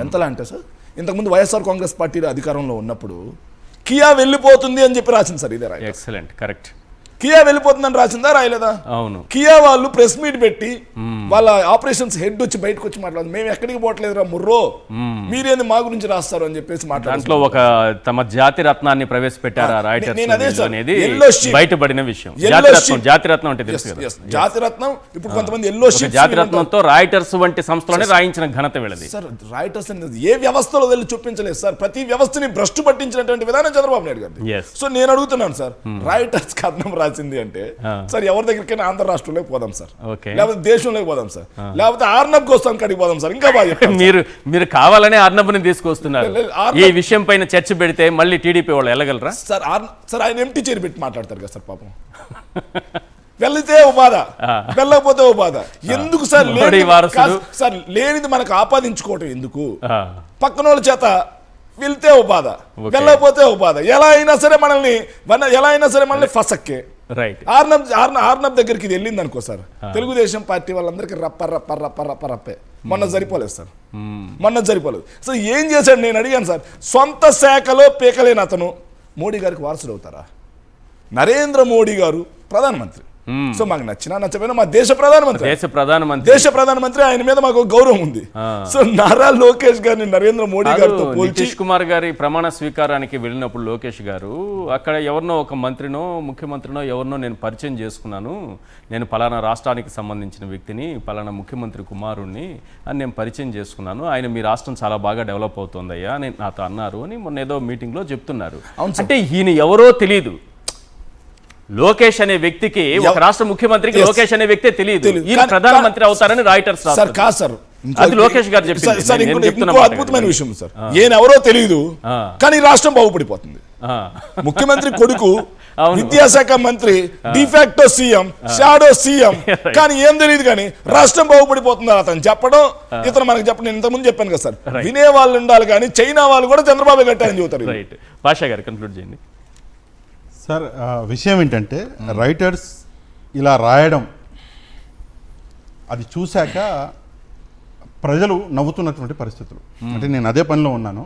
ఎంతలా అంటే సార్, ఇంతకుముందు వైఎస్ఆర్ కాంగ్రెస్ పార్టీ అధికారంలో ఉన్నప్పుడు కియా వెళ్ళిపోతుంది అని చెప్పి రాసింది సార్ ఇదే రాయటర్. Excellent, correct. కియా వెళ్ళిపోతుందని రాసిందా రాయలేదా? అవును. కియా వాళ్ళు ప్రెస్ మీట్ పెట్టి వాళ్ళ ఆపరేషన్స్ హెడ్ వచ్చి బయటకు వచ్చి మాట్లాడు, మేము ఎక్కడికి పోవట్లేదురా ముర్రో, మీరేంది మా గురించి రాస్తారు అని చెప్పేసి మాట్లాడారు. దాంట్లో ఒక తమ జాతి రత్నాన్ని ప్రవేశపెట్టారా రైటర్స్ నేను అదే సార్, అనేది yellow sheep. బయటపడిన విషయం. జాతి రత్నం అంటే తెలుసు కదా. జాతి రత్నం ఇప్పుడు కొంతమంది ఎల్లో షీప్ జాతి రత్నంతో రాయిటర్స్ వంటి సంస్థలోనే రాయించిన ఘనత వీళ్ళది. సార్ రాయిటర్స్ అనేది ఏ వ్యవస్థలో వెళ్ళి చూపించలేదు సార్, ప్రతి వ్యవస్థని భ్రష్టు పట్టించినటువంటి విధానం చంద్రబాబు నాయుడు గారు. Yes. సో నేను అడుగుతున్నాను సార్, రైటర్స్ కథనం రాసింది అంటే సార్ ఎవరి దగ్గరికైనా ఆంధ్ర రాష్ట్రంలోకి పోదాం సార్, లేకపోతే దేశంలోకి పోదాం సార్, లేకపోతే ఆర్నబ్ కోసం కాడికి పోదాం సార్. ఇంకా బాగా మీరు కావాలనే ఆర్నబ్ని తీసుకొస్తున్నారు. ఈ విషయం పైన చర్చ పెడితే మళ్ళీ టీడీపీ వాళ్ళు వెళ్ళగలరా సార్? ఆయన ఎంటీ చైర్ పెట్టి మాట్లాడతారు కదా సార్ పాపం. వెళ్తే ఓ బాధ, వెళ్ళకపోతే ఓ బాధ. ఎందుకు సార్ సార్ లేనిది మనకు ఆపాదించుకోవటం ఎందుకు? పక్కన వాళ్ళ చేత వెళ్తే ఓ బాధ, వెళ్ళకపోతే ఓ బాధ. ఎలా అయినా సరే మనల్ని ఫసక్కే. రైట్. ఆర్నబ్ దగ్గరికి ఇది వెళ్ళింది అనుకో సార్, తెలుగుదేశం పార్టీ వాళ్ళందరికీ రప్పే. మొన్న సరిపోలేదు సార్, మొన్న సరిపోలేదు. సో ఏం చేశాడు నేను అడిగాను సార్, సొంత శాఖలో పీకలేని అతను మోడీ గారికి వారసుడు అవుతారా? నరేంద్ర మోడీ గారు ప్రధానమంత్రి. సో మాకు నచ్చినా నచ్చపోయినా మా దేశ ప్రధానమంత్రి ఆయన మీద మాకు గౌరవం ఉంది. సో నారా లోకేష్ గారిని నరేంద్ర మోడీ గారితో పోల్చి, నితీష్ కుమార్ గారి ప్రమాణ స్వీకారానికి వెళ్ళినప్పుడు లోకేష్ గారు అక్కడ ఎవరినో ఒక మంత్రినో ముఖ్యమంత్రినో ఎవరినో నేను పరిచయం చేసుకున్నాను, నేను పలానా రాష్ట్రానికి సంబంధించిన వ్యక్తిని, పలానా ముఖ్యమంత్రి కుమారుణ్ణి అని నేను పరిచయం చేసుకున్నాను, ఆయన మీ రాష్ట్రం చాలా బాగా డెవలప్ అవుతుందయ్యా అని నాతో అన్నారు అని మొన్న ఏదో మీటింగ్లో చెప్తున్నారు. అంటే ఈయన ఎవరో తెలియదు. లోకేష్ అనే వ్యక్తికి, ఒక రాష్ట్ర ముఖ్యమంత్రికి లోకేష్ అనే వ్యక్తే తెలియదు, ఈయన ప్రధానమంత్రి అవుతారని రాయిటర్స్ సార్. అది లోకేష్ గారు చెప్పింది. ఇంకో అద్భుతమైన విషయం సార్, ఈయన ఎవరో తెలియదు కానీ రాష్ట్రం బాగుపడిపోతుంది. ముఖ్యమంత్రి కొడుకు విద్యాశాఖ మంత్రి, డిఫాక్టో సీఎం, షాడో సీఎం, కానీ ఏం తెలియదు కానీ రాష్ట్రం బాగుపడిపోతుంది అతను చెప్పడం, ఇతను మనకు చెప్పడం. నేను ఇంతకుముందు చెప్పాను కదా సార్, వినే వాళ్ళు ఉండాలి కానీ చైనా వాళ్ళు కూడా చంద్రబాబు కట్టారని చెబుతారు. రైట్. పాషా గారు కన్క్లూడ్ చేయండి సార్. విషయం ఏంటంటే రైటర్స్ ఇలా రాయడం అది చూశాక ప్రజలు నవ్వుతున్నటువంటి పరిస్థితులు. అంటే నేను అదే పనిలో ఉన్నాను,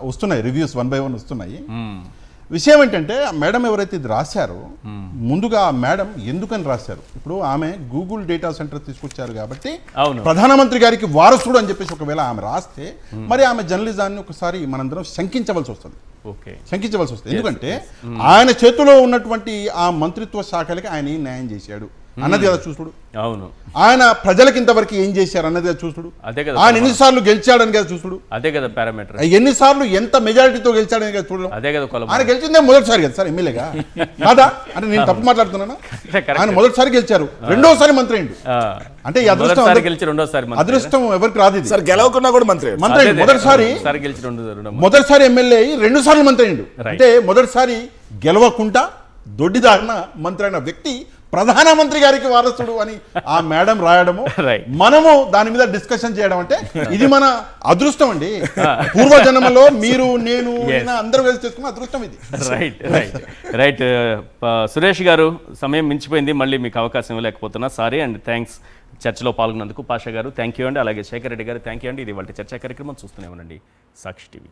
వస్తున్నాయి రివ్యూస్ 1 by 1 వస్తున్నాయి. విషయం ఏంటంటే ఆ మేడం ఎవరైతే ఇది రాశారో, ముందుగా ఆ మేడం ఎందుకని రాశారు? ఇప్పుడు ఆమె గూగుల్ డేటా సెంటర్ తీసుకొచ్చారు కాబట్టి ప్రధానమంత్రి గారికి వారసుడు అని చెప్పేసి ఒకవేళ ఆమె రాస్తే మరి ఆమె జర్నలిజాన్ని ఒకసారి మనందరం శంకించవలసి వస్తుంది. ఎందుకంటే ఆయన చేతిలో ఉన్నటువంటి ఆ మంత్రిత్వ శాఖలకి ఆయన ఏం న్యాయం చేశాడు అన్నది కదా చూసుడు. అవును. ఆయన ప్రజలకి ఇంతవరకు ఏం చేశారు అన్నది కదా చూసుడు. ఆయన ఎన్నిసార్లు గెలిచాడని కదా చూసుడు. అదే కదా పారామీటర్. ఎన్నిసార్లు ఎంత మెజారిటీతో గెలిచాడని కదా చూడడం. అదే కదా. ఆయన గెలిచిందే మొదటిసారి కదా సార్ ఎమ్మెల్యేగా, కాదా? అంటే నేను తప్పు మాట్లాడుతున్నానా? ఆయన మొదటిసారి గెలిచారు, రెండోసారి మంత్రి అయిండు. అంటే అదృష్టం ఎవరికి రాదు సార్, గెలవకున్నా కూడా మంత్రి. మొదటిసారి ఎమ్మెల్యే 2 సార్లు మంత్రి అయిండు. అంటే మొదటిసారి గెలవకుండా దొడ్డిదారిన మంత్రి అయిన వ్యక్తి ప్రధానమంత్రి గారికి వారసుడు అని ఆ మేడం రాయడము, మనము దాని మీద డిస్కషన్ చేయడం అంటే ఇది మన అదృష్టం అండి. పూర్వజన్మలో మీరు నేను అందరూ కలిసి చేసుకున్న అదృష్టం ఇది. రైట్. సురేష్ గారు, సమయం మించిపోయింది, మళ్ళీ మీకు అవకాశం ఇవ్వలేకపోతున్నా, సారీ అండ్ థ్యాంక్స్ చర్చలో పాల్గొన్నందుకు. పాషా గారు థ్యాంక్ యూ అండి, అలాగే శేఖర్ రెడ్డి గారు థ్యాంక్ యూ అండి. ఇది వాళ్ళ చర్చా కార్యక్రమం చూస్తూనే ఉండండి సాక్షి టీవీ.